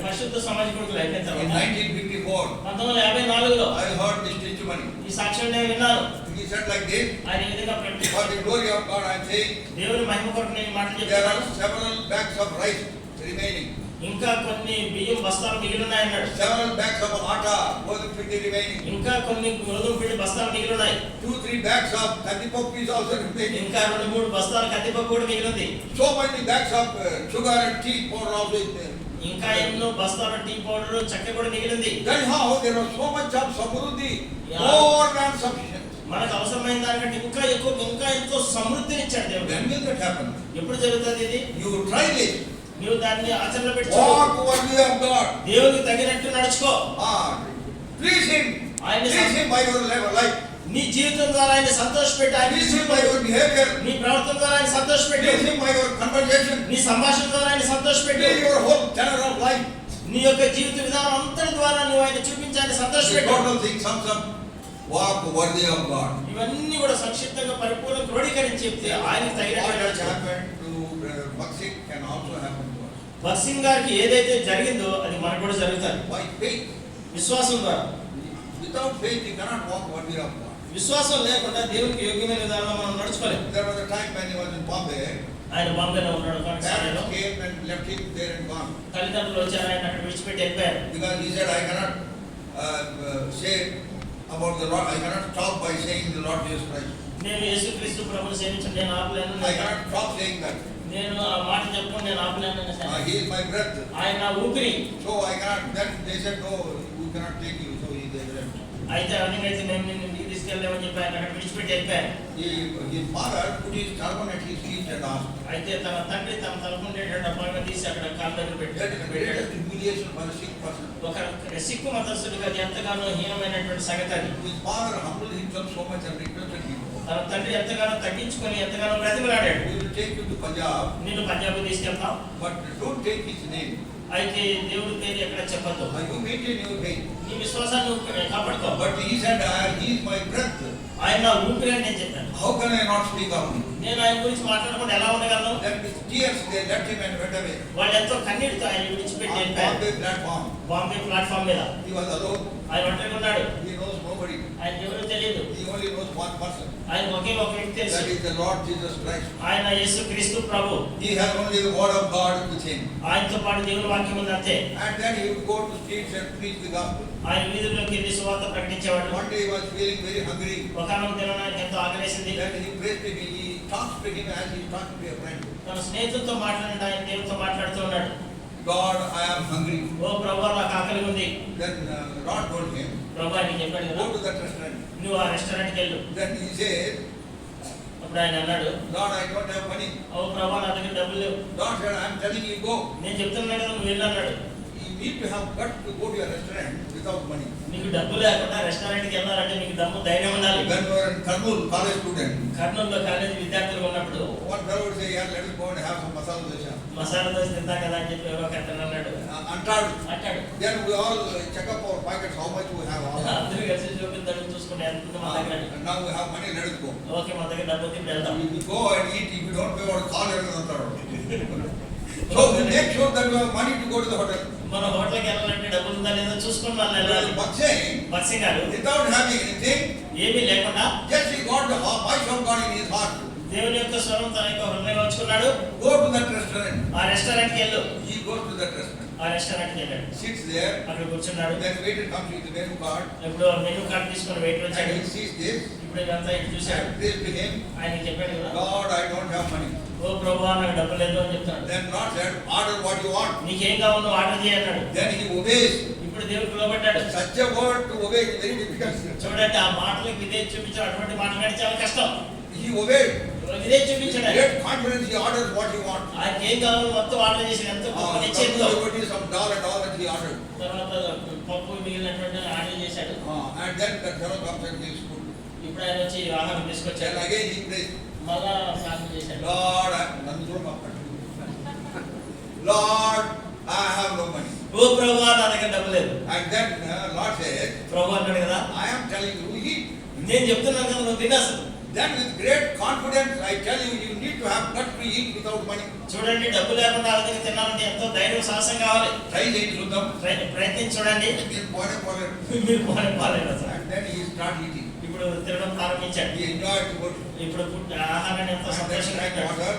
పరిశుద్ధ సమాజ కొడుకులు అయిపోయిన in తర్వాత 1954, 1954లో I heard this testimony. ఈ సాక్ష్యం నేను విన్నాను. He said like this, ఆయన ఈ విధంగా ప్రకటించాడు. for the glory of God I am saying, దేవుని మహిమ కొరకు నేను ఈ మాటలు there are చెప్తున్నాను. several bags of rice remaining. ఇంకా కొన్ని బియ్యం బస్తాలు మిగిలి ఉన్నాయి అన్నాడు. 7 bags of atta, gozum పిండి remaining. ఇంకా కొన్ని గోధుమ పిండి బస్తాలు మిగిలి ఉన్నాయి. 2-3 bags of కందిపప్పు is also remaining. ఇంకా 2-3 బస్తాలు కందిపప్పు కూడా మిగిలింది. So many bags of sugar and tea powder also is there. ఇంకా ఎన్నో బస్తాలు టీ పౌడర్ చక్కెర కూడా మిగిలింది. Then how there was so much of samruddhi, more than sufficient. మనకు అవసరమైన దానికంటే ఇంకా ఎక్కువ ఇంకా ఎంతో సమృద్ధిని ఇచ్చాడు దేవుడు. When will that happen? ఎప్పుడు జరుగుతుంది ఇది? You try this. నీవు దాన్ని ఆచరణలో పెట్టు. Walk worthy of God. దేవునికి తగినట్టు నడుచుకో. Please Him. Please Him by your life. నీ జీవితం ద్వారా ఆయన సంతోషపెట్టు. Please Him by your behavior. నీ ప్రవర్తన ద్వారా ఆయన సంతోషపెట్టు. Please Him by your conversation. నీ సంభాషణ ద్వారా ఆయన సంతోషపెట్టు. Please your whole tenor of life. నీ యొక్క జీవిత విధానం అంతటి ద్వారా నువ్వు ఆయన చూపించాలని The సంతోషపెట్టు. total thing sums up. Walk worthy of God. ఇవన్నీ కూడా సంక్షిప్తంగా పరిపూర్ణ క్రోడీకరించి చెప్తే ఆయనకి తగినట్టు What has నడుచుకో. happened to Brother Bakshi can also happen to us. భక్సింగ్ గారికి ఏదైతే జరిగిందో అది మనకు కూడా జరుగుతుంది. By faith. విశ్వాసం ద్వారా. Without faith you cannot walk worthy of God. విశ్వాసం లేకుండా దేవునికి యోగ్యమైన విధానంలో మనం నడుచుకోలేము. There was a time when he was in Bombay. ఆయన బాంబేలో ఉన్నాడు. Parents came and left him there and gone. తల్లిదండ్రులు వచ్చారు, ఆయన అక్కడ విడిచిపెట్టి వెళ్ళిపోయారు. Because he said, I cannot say about the Lord, I cannot stop by saying the Lord Jesus Christ. నేను యేసుక్రీస్తు ప్రభువుని సేవించను, నేను ఆపలేను. I cannot stop saying that. నేను ఆ మాట చెప్పుకొని నేను ఆపలేను. He is my breath. ఆయన నా ఊపిరి. So I cannot. Then they said, no, we cannot take you. So they left. అయితే అన్నైతే నేను నిన్ను ఇంటికి తీసుకెళ్ళలేమని చెప్పి ఆయన అక్కడ విడిచిపెట్టి వెళ్ళిపోయారు. His father put his turban at his feet and asked. అయితే తన తండ్రి తన తలకుండేటువంటి అబ్బాయిని తీసి అక్కడ కాళ్ళ దగ్గర That is the పెట్టాడు. greatest humiliation for a sick person. ఒక సిక్కు మతస్థుడికి అది ఎంతగానో హీనమైనటువంటి సంగతి అది. His father humbled himself so much and requested him. తన తండ్రి ఎంతగానో తగ్గించుకొని ఎంతగానో బ్రతిమలాడాడు. We will take you to Punjab, నిన్ను పంజాబ్ తీసుకెళ్తాం, but don't take his name. అయితే దేవుడి పేరు ఎక్కడ చెప్పద్దు. You maintain your faith. నీ విశ్వాసాన్ని నువ్వు కాపాడుకో. But he said, he is my breath. ఆయన నా ఊపిరి అని నేను చెప్పాను. How can I not speak of him? నేను ఆయన గురించి మాట్లాడకుండా ఎలా ఉండగలను? Then with tears they left him and went away. వాళ్ళు ఎంతో కన్నీటితో ఆయన విడిచిపెట్టి On వెళ్ళిపోయారు. Bombay platform, బాంబే ప్లాట్ఫామ్ మీద he was alone. ఆయన ఒంటరిగా ఉన్నాడు. He knows nobody. ఆయన ఎవరో తెలియదు. He only knows one person. ఆయన ఒకే ఒక వ్యక్తి తెలుసు. That is the Lord Jesus Christ. ఆయన యేసుక్రీస్తు ప్రభు. He has only the word of God with him. ఆయనతో పాటు దేవుని వాక్యం ఉంది అంతే. And then he would go to streets and preach the gospel. ఆయన వీధుల్లోకి వెళ్ళి సువార్త ప్రకటించేవాడు. One day he was feeling very hungry. ఒకనొక దినాన ఆయనకి ఎంతో ఆకలేసింది. Then he prays to him. He talks to him as he is talking to a friend. తన స్నేహితులతో మాట్లాడినట్టు ఆయన దేవునితో మాట్లాడుతూ ఉన్నాడు. God, I am hungry. ఓ ప్రభువా నాకు ఆకలి ఉంది. Then Lord told him, ప్రభు ఆయనకి చెప్పాడు కదా, go to that restaurant. నువ్వు ఆ రెస్టారెంట్కి వెళ్ళు. Then he said, అప్పుడు ఆయన అన్నాడు, Lord, I don't have money. ఓ ప్రభు నా దగ్గర డబ్బులు లేవు. Lord said, I am telling you, go. నేను చెప్తున్నా కదా నువ్వు వెళ్ళు అన్నాడు. You need to have guts to go to a restaurant without money. నీకు డబ్బు లేకుండా రెస్టారెంట్కి వెళ్ళాలంటే నీకు దమ్ము ధైర్యం ఉండాలి. When we were in Karnool, college student, కర్నూలులో కాలేజీ విద్యార్థులు ఉన్నప్పుడు one fellow would say, yeah, let us go and have some masala dosa. Masala dosa తింటా కదా అని చెప్పి ఎవరో కట్టను అన్నాడు. Antaadu. అంటాడు. Then we all check up our pockets, how much we have. అందరూ కలిసి చూపిద్దామని చూసుకుంటే ఎంత ఉంది మా దగ్గర. And now we have money, let us go. Okay మన దగ్గర డబ్బు ఉంది వెళ్దాం. We go and eat, if you don't pay our call, so we make sure that we have money to go to the hotel. మన హోటల్కి వెళ్ళాలంటే డబ్బులు ఉందా లేదా చూసుకొని వాళ్ళు వెళ్ళాలి. భక్సింగ్ గారు without having anything, ఏమీ లేకుండా just he got the voice of God in his heart. దేవుని యొక్క స్వరం తన యొక్క హృదయంలో ఉంచుకున్నాడు. Go to that restaurant. ఆ రెస్టారెంట్కి వెళ్ళు. He goes to that restaurant. ఆ రెస్టారెంట్కి వెళ్ళాడు. Sits there. అక్కడ కూర్చున్నాడు. Then waiter comes with the menu card. ఇప్పుడు మెనూ కార్డు తీసుకొని వెయిటర్ వచ్చాడు. And he sees this. ఇప్పుడు ఇదంతా ఇటు చూశాడు. And prays to him. ఆయన చెప్పాడు కదా, God, I don't have money. ఓ ప్రభువా నాకు డబ్బు లేదు అని చెప్తాడు. Then Lord said, order what you want. నీకేం కావాలో నువ్వు ఆర్డర్ చేయన్నాడు. Then he obeys. ఇప్పుడు దేవుడికి లోబడ్డాడు. Such a word to obey is very difficult. చూడండి ఆ మాటలకు ఇదే చూపించాడు. అటువంటి మాట్లాడి చాలా కష్టం. He obeyed. ఇదే చూపించాడు. Great confidence, he orders what he wants. ఆయనకి ఏం కావాలో మొత్తం ఆర్డర్ చేసి ఎంతో గొప్ప నిశ్చయంతో Some dal and all that he ordered. తర్వాత పప్పు మిగిలినటువంటి ఆర్డర్ చేశాడు. And then the fellow comes and gives food. ఇప్పుడు ఆయన వచ్చి ఆహారం Then తీసుకొచ్చాడు. again he prays. మళ్ళా ప్రార్థన చేశాడు. Lord, I have no money. ఓ ప్రభువా నా దగ్గర డబ్బు లేదు. And then Lord says, ప్రభు అన్నాడు కదా, I am telling you, eat. నేను చెప్తున్నాను కదా నువ్వు తినేస్తావు. Then with great confidence I tell you, you need to have guts to eat without money. చూడండి డబ్బు లేకుండా ఆ విధంగా తినాలంటే ఎంతో ధైర్యం సాహసం కావాలి. Try it, చూద్దాం. ప్రయత్నించి చూడండి. మీరు పోలేదు. మీరు పోలేదు అసలు. And then he start eating. ఇప్పుడు తినడం ప్రారంభించాడు. He enjoyed the food. ఇప్పుడు ఆహారాన్ని ఎంతో And then సంతోషంగా drank water.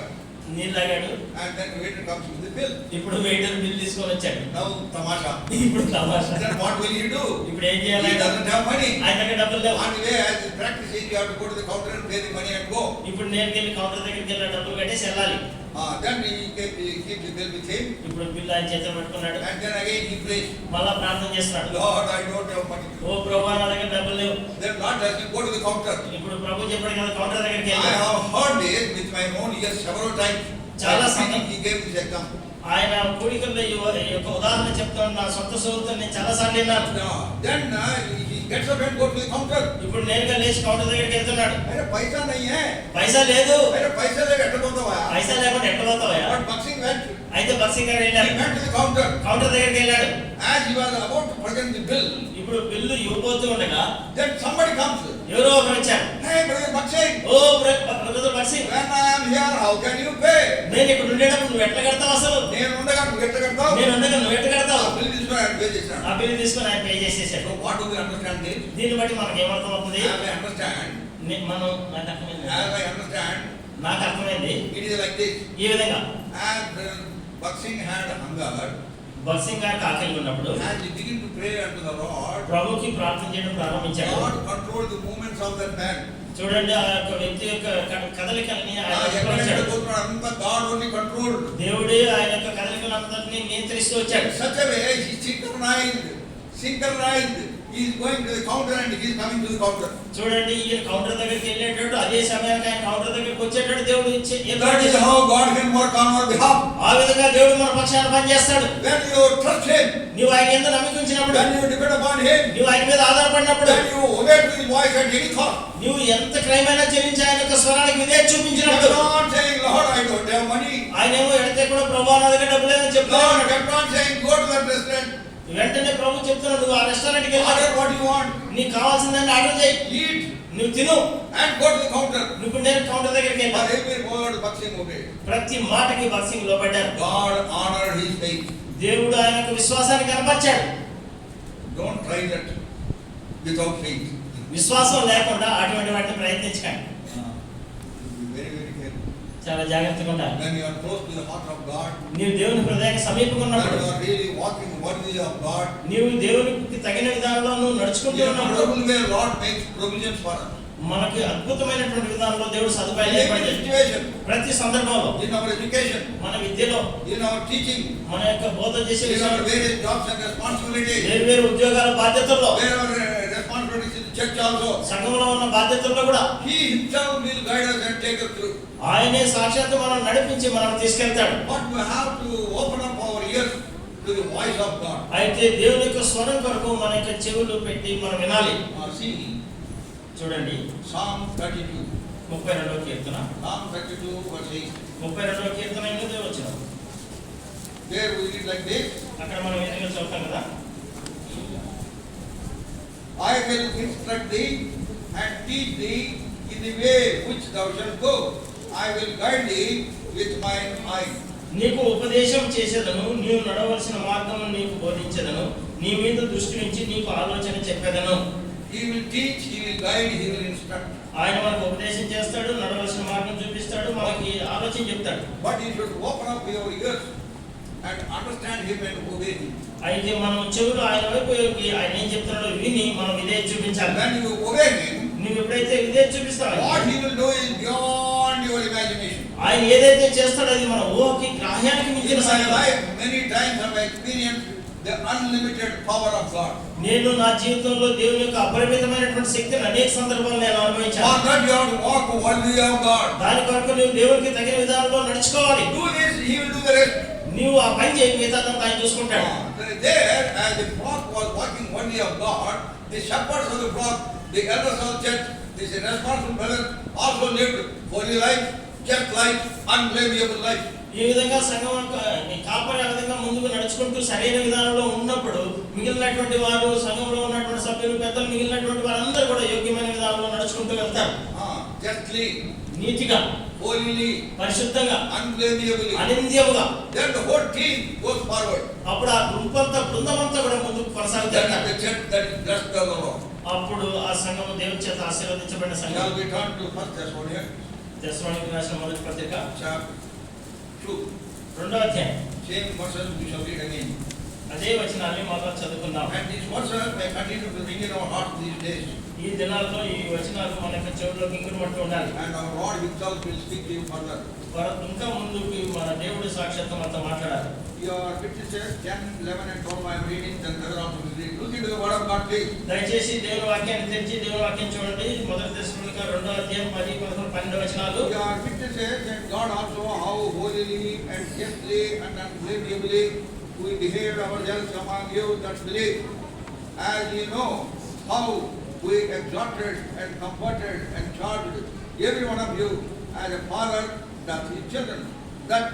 నీళ్ళు తాగాడు. And then waiter comes with the bill. ఇప్పుడు వెయిటర్ బిల్ తీసుకొని వచ్చాడు. Now tamasha. ఇప్పుడు తమాషా. Then what will you do? ఇప్పుడు ఏం He చేయాలి? doesn't have money. ఆయన దగ్గర డబ్బులు లేవు. On the way, as the practice is, you have to go to the counter and pay the money and go. ఇప్పుడు నేను వెళ్ళి కౌంటర్ దగ్గరికి వెళ్ళి డబ్బులు కట్టేసి వెళ్ళాలి. Then he keeps the bill with him. ఇప్పుడు బిల్లు ఆయన చేతిలో పెట్టుకున్నాడు. And then again he prays. మళ్ళా ప్రార్థన చేస్తున్నాడు. Lord, I don't have money. ఓ ప్రభువా నా దగ్గర డబ్బులు లేవు. Then Lord tells him, go to the counter. ఇప్పుడు ప్రభు చెప్పాడు కదా కౌంటర్ దగ్గరికి I వెళ్ళి. have heard this with my own ears several times. చాలా I సమయం. think he gave this example. ఆయన కూడికల్లో ఈ యొక్క ఉదాహరణ చెప్తాను. నా సొంత సోదరుతో నేను చాలా సార్లు విన్నాను. Then he gets up and go to the counter. ఇప్పుడు నేరుగా లేచి కౌంటర్ దగ్గరికి వెళ్తున్నాడు. अरे पैसा नहीं है. పైసా లేదు. अरे पैसा लेके एट పోతావా? పైసా లేకుండా ఎట్లా పోతావా? But Bakshi went. అయితే బక్సింగ్ గారు He వెళ్ళాడు. went to the counter. Counter దగ్గరికి వెళ్ళాడు. As he was about to present the bill, ఇప్పుడు బిల్లు ఇవ్వబోతూ ఉండగా then somebody comes. ఎవరో ఒకరు వచ్చారు. Hey, brother Bakshi, ఓ బ్రదర్ బక్సింగ్, when I am here, how can you pay? నేను ఇక్కడ ఉండేటప్పుడు నువ్వు ఎట్లా కడతావు అసలు? నేను ఉండగా నువ్వు ఎట్లా కడతావు? నేను ఉండగా నువ్వు ఎట్లా కడతావు? బిల్ తీసుకొని ఆయన పే చేశాడు. ఆ బిల్లు తీసుకొని ఆయన పే చేసేసాడు. So what do we understand this? దీన్ని బట్టి మనకి ఏమర్థం అవుతుంది? As I understand, మనం నాకు అర్థమైంది. as I understand, నాకు అర్థమైంది it is like this. ఈ విధంగా. As Bakshi had hunger, బక్సింగ్ గారికి ఆకలి ఉన్నప్పుడు as he began to pray unto the Lord, ప్రభుకి ప్రార్థన చేయడం ప్రారంభించాడు. God controlled the movements of that man. చూడండి ఆ యొక్క వ్యక్తి యొక్క కదలికల్ని ఆయన ఎక్కడెక్కడ గమనించాడు. పోతున్నాడు అంతా God only controlled. దేవుడే ఆయన యొక్క కదలికలందరినీ నియంత్రిస్తూ వచ్చాడు. In such a way, he synchronized. He is going to the counter and he is coming to the counter. చూడండి ఈయన కౌంటర్ దగ్గరికి వెళ్ళేటట్టు అదే సమయానికి ఆయన కౌంటర్ దగ్గరికి వచ్చేటట్టు దేవుడు That is how God can work on our behalf. ఆ విధంగా దేవుడు మన పక్షాన పనిచేస్తాడు. When you trust Him, నువ్వు ఆయన యందు నమ్మిక ఉంచినప్పుడు, when you depend upon Him, నువ్వు ఆయన మీద ఆధారపడినప్పుడు, when you obey to His voice at any cost. నువ్వు ఎంత క్రయమైనా చెల్లించి ఆయన యొక్క స్వరానికి విధేయత You చూపించినప్పుడు, kept on saying, Lord, I don't have money. ఆయన ఏమో ఎడితే కూడా ప్రభువా నా దగ్గర డబ్బు లేదని చెప్తున్నాడు. Lord kept on saying, go to that restaurant. వెంటనే ప్రభు చెప్తున్నాడు, నువ్వు ఆ రెస్టారెంట్కి వెళ్ళి Order what you want. నీకు కావాల్సిందని ఆర్డర్ చేయి, Eat నువ్వు తిను, and go to the counter. నువ్వు నేను కౌంటర్ దగ్గరికి For వెళ్ళాను. every word, Bakshi obeyed. ప్రతి మాటకి బక్సింగ్ లోపడ్డారు. God honored His faith. దేవుడు ఆయన యొక్క విశ్వాసాన్ని కనపరిచాడు. Don't try that without faith. విశ్వాసం లేకుండా అటువంటి వాటిని ప్రయత్నించకండి. Be very, very careful. చాలా జాగ్రత్తగా ఉండాలి. When you are close to the heart of God, నీవు దేవుని హృదయానికి సమీపంగా when ఉన్నప్పుడు, you are really walking worthy of God, నీవు దేవునికి తగిన విధానంలో నువ్వు నడుచుకుంటూ in a ఉన్నప్పుడు, wonderful way, Lord makes provisions for us. మనకి అద్భుతమైనటువంటి విధానంలో దేవుడు సదుపాయాలు In ఏర్పాటు every చేస్తాడు. situation, ప్రతి సందర్భంలో in our education, మన విద్యలో, in our teaching, మన యొక్క బోధన చేసే in our విషయంలో, various jobs and responsibilities, వేరు వేరు ఉద్యోగాల బాధ్యతల్లో, wherever responsibilities in the church also, సంఘంలో ఉన్న బాధ్యతల్లో కూడా He Himself will guide us and take us through. ఆయనే సాక్షాత్తు మనం నడిపించి మనం తీసుకెళ్తాడు. But we have to open up our ears to the voice of God. అయితే దేవుని యొక్క స్వరం కొరకు మన యొక్క చెవులు పెట్టి మనం వినాలి. See, చూడండి Psalm 32. 32వ కీర్తన, Psalm 32 verse 8. 32వ కీర్తన 8వ వచనం. There we read like this. అక్కడ మనం ఈ విధంగా చదువుతాం కదా, I will instruct thee and teach thee in the way which thou shalt go. I will guide thee with mine eye. నీకు ఉపదేశం చేసేదను, నీవు నడవలసిన మార్గము నీకు బోధించెదను, నీ మీద దృష్టి నుంచి నీకు ఆలోచన చెప్పేదను. He will teach, He will guide, He will instruct. ఆయన మనకు ఉపదేశం చేస్తాడు, నడవలసిన మార్గం చూపిస్తాడు, మనకి ఆలోచన చెప్తాడు. But you should open up your ears and understand Him and obey Him. అయితే మనం చెవులు ఆయన వైపు ఆయన ఏం చెప్తున్నాడో విని మనం విధేయత చూపించాలి. When you obey Him, నువ్వు ఎప్పుడైతే విధేయత చూపిస్తావో, what He will do is beyond your imagination. ఆయన ఏదైతే చేస్తాడో అది మన ఊహకి గ్రాహ్యానికి మించిన In my సంగతి. life, many times I have experienced the unlimited power of God. నేను నా జీవితంలో దేవుని యొక్క అపరిమితమైనటువంటి శక్తిని అనేక సందర్భాల్లో నేను అనుభవించాను. For that you have to walk worthy of God. దాని కొరకు నువ్వు దేవునికి తగిన విధానంలో నడుచుకోవాలి. Do this, He will do the rest. నువ్వు ఆ పని చేయి, మిగతాదంతా ఆయన చూసుకుంటాడు. There, as the flock was walking worthy of God, the shepherds of the flock, the elders of the church, these responsible brothers also lived holy life, just life, unblameable life. ఈ విధంగా సంఘం యొక్క కాపరి ఆ విధంగా ముందుకు నడుచుకుంటూ సరైన విధానంలో ఉన్నప్పుడు మిగిలినటువంటి వారు, సంఘంలో ఉన్నటువంటి సభ్యులు, పెద్దలు, మిగిలినటువంటి వారందరూ కూడా యోగ్యమైన విధానంలో నడుచుకుంటూ వెళ్తారు. Justly, నీతిగా, holily, పరిశుద్ధంగా, unblameably. అనింద్యముగా. Then the whole team goes forward. అప్పుడు ఆ బృందమంతా కూడా ముందుకు కొనసాగుతారు. Then the church that is blessed by the Lord. అప్పుడు ఆ సంఘము దేవుని చేత ఆశీర్వదించబడిన సంఘం. Shall we turn to 1 Thessalonians? తెస్సలోనికీయులకు రాసిన మొదటి పత్రిక 2. రెండో అధ్యాయం Same verses we shall read again. అదే వచనాన్ని మొదలు చదువుకుందాం. And these verses may continue to ring in our hearts these days. ఈ దినాల్లో ఈ వచనాలు మన యొక్క చెవుల్లో గింగురుమంటూ ఉండాలి. And our Lord himself will speak to you further. ఇంకా ముందుకి మన దేవుడి సాక్షాత్తం అంతా మాట్లాడాలి. Your witnesses 10, 11 and 12 I am reading, then brother also will read. Look into the word of God, please. దయచేసి దేవుని వాక్యాన్ని తెరిచి దేవుని వాక్యం చూడండి. మొదటి దశలోనిక 2వ అధ్యాయం 10, 11, 12 వచనాలు. Your witnesses and God also how holily and justly and unblameably we behaved ourselves among you that believe, as ye know how we exhorted and comforted and charged every one of you as a father does his children, that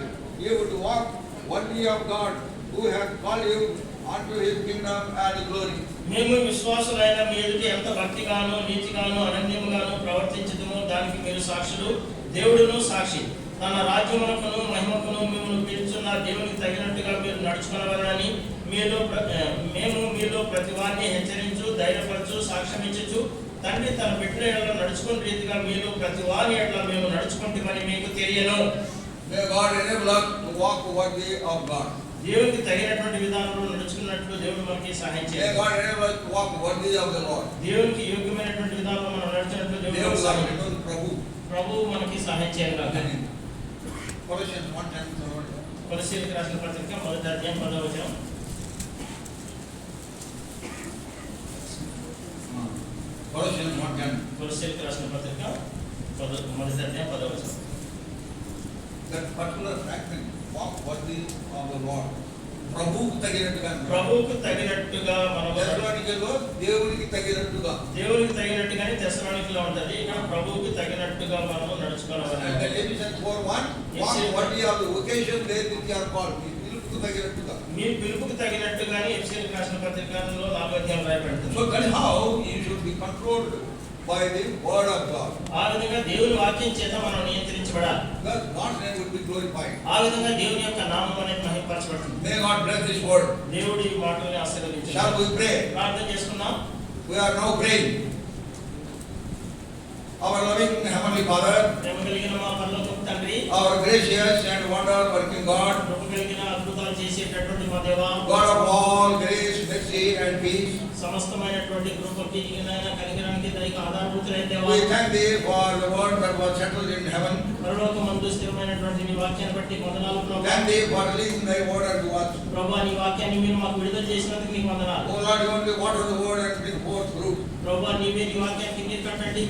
you would walk worthy of God who has called you unto his kingdom and glory. మేము విశ్వాసులైన మీ ఎదుట ఎంత భక్తిగాను నీతిగాను అనన్యముగాను ప్రవర్తించుదుమో దానికి మీరు సాక్షులు, దేవుడును సాక్షి. తన రాజ్యమునకును మహిమకును మిమ్మల్ని పిలుచున్న దేవునికి తగినట్టుగా మీరు నడుచుకొనవలెనని మేము మీలో ప్రతి వారిని హెచ్చరించు, ధైర్యపరచు, సాక్ష్యమిచ్చు, తండ్రి తన బిడ్డల ఎడల నడుచుకున్న రీతిగా మీరు ప్రతి వారి ఎడల మేము నడుచుకుంటామని మీకు తెలియను. May God enable us to walk worthy of God. దేవునికి తగినటువంటి విధానంలో నడుచుకున్నట్లు దేవుడు మనకి సహాయం May చేయాలి. God enable us to walk worthy of the Lord. దేవునికి యోగ్యమైనటువంటి విధానంలో మనం నడిచినట్లు దేవుడు సహాయం చేయాలి. ప్రభువు మనకి సహాయం చేయాలి. Colossians 1:10. కొలస్సీయులకు రాసిన పత్రిక 1వ అధ్యాయం 10వ వచనం. Colossians 1:10. కొలస్సీయులకు రాసిన పత్రిక 1వ అధ్యాయం 10వ వచనం. That particular fragment, walk worthy of the Lord. ప్రభువుకు తగినట్టుగా. ప్రభువుకు తగినట్టుగా మనం దశలోనికలో దేవునికి తగినట్టుగా. దేవునికి తగినట్టుగానే దశలోనికలో ఉంటది. ఇక్కడ ప్రభువుకు తగినట్టుగా మనం నడుచుకోవాలి. And the Ephesians 4:1, walk worthy of the occasion wherewith you are called. మీ పిలుపుకు తగినట్టుగా. మీ పిలుపుకు తగినట్టుగానే ఎఫెసీయులకు రాసిన పత్రికలో 4వ అధ్యాయం రాయబడింది. So that is how you should be controlled by the word of God. ఆ విధంగా దేవుని వాక్యం చేత మనం నియంత్రించబడాలి. Thus God's name will be glorified. ఆ విధంగా దేవుని యొక్క నామం అనేది మహిమపరచబడుతుంది. May God bless this word. దేవుడి మాటల్ని ఆశీర్వదించాలి. Shall we pray? ప్రార్థన చేసుకుందాం. We are now praying. Our loving heavenly Father, ప్రేమ కలిగిన మా పరలోకపు తండ్రి, our gracious and wonder working God, కృప కలిగిన అద్భుతాలు చేసేటటువంటి మా దేవా, God of all grace, mercy and peace, సమస్తమైనటువంటి కృపకి కనికరానికి దయకు ఆధారభూతులైన దేవా, we thank thee for the word that was settled in heaven. పరలోకమందు స్థిరమైనటువంటి నీ వాక్యాన్ని బట్టి వందనాలు ప్రభువా. Thank thee for releasing thy word unto us. ప్రభువా, నీ వాక్యాన్ని మీరు మాకు విడుదల చేసినందుకు నీకు వందనాలు. O Lord, you only water the word and bring forth fruit. ప్రభువా, నీవే నీ వాక్యానికి నీరు కట్టండి,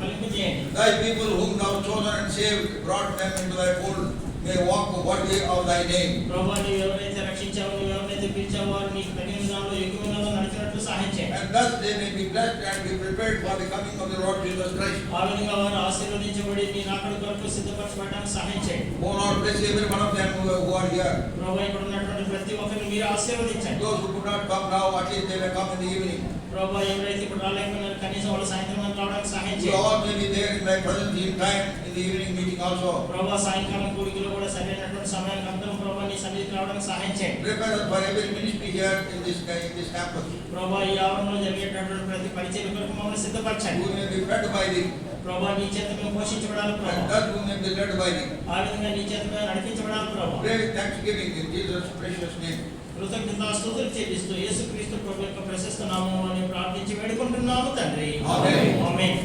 ఫలింపజేయండి. Thy people whom thou chosen and saved, brought them into thy fold, may walk worthy of thy name. ప్రభువా, నీవు ఎవరైతే రక్షించావో, నీవు ఎవరైతే పిలిచావో వారు నీకు తగిన విధానంలో యోగ్యమైన విధానంలో నడిచినట్లు సహాయం చేయండి. And thus they may be blessed and be prepared for the coming of the Lord Jesus Christ. ఆ విధంగా వారు ఆశీర్వదించబడి నీ రాకడ కొరకు సిద్ధపరచబడడానికి సహాయం చేయండి. O Lord, bless every one of them who are here. ప్రభువా, ఇక్కడ ఉన్నటువంటి ప్రతి ఒక్కరిని మీరు ఆశీర్వదించండి. Those who could not come now, at least they may come in the evening. ప్రభువా, ఎవరైతే ఇప్పుడు రాలేకపోయినారో కనీసం వాళ్ళు సాయంత్రం రావడానికి సహాయం We చేయండి. all may be there in thy presence in time in the evening meeting also. ప్రభువా, సాయంకాలం కూడికలో కూడా సరైనటువంటి సమయానికి అందరం ప్రభువా నీ సన్నిధికి రావడానికి సహాయం చేయండి. Prepare us for every ministry here in this campus. ప్రభువా, ఈ ఆవరణలో జరిగేటటువంటి ప్రతి పరిచయం కొరకు మమ్మల్ని సిద్ధపరచండి. We may be fed by thee, ప్రభువా, నీ చేత మేము పోషించబడాలి and ప్రభువా. thus we may be led by thee. ఆ విధంగా నీ చేత మేము నడిపించబడాలి ప్రభువా. Pray with thanksgiving in Jesus' precious name. కృతజ్ఞతాస్తుతులు చెల్లిస్తూ యేసుక్రీస్తు ప్రభు యొక్క ప్రశస్త నామములో ప్రార్థించి వేడుకుంటున్నాము తండ్రి. ఆమేన్. ఆమేన్.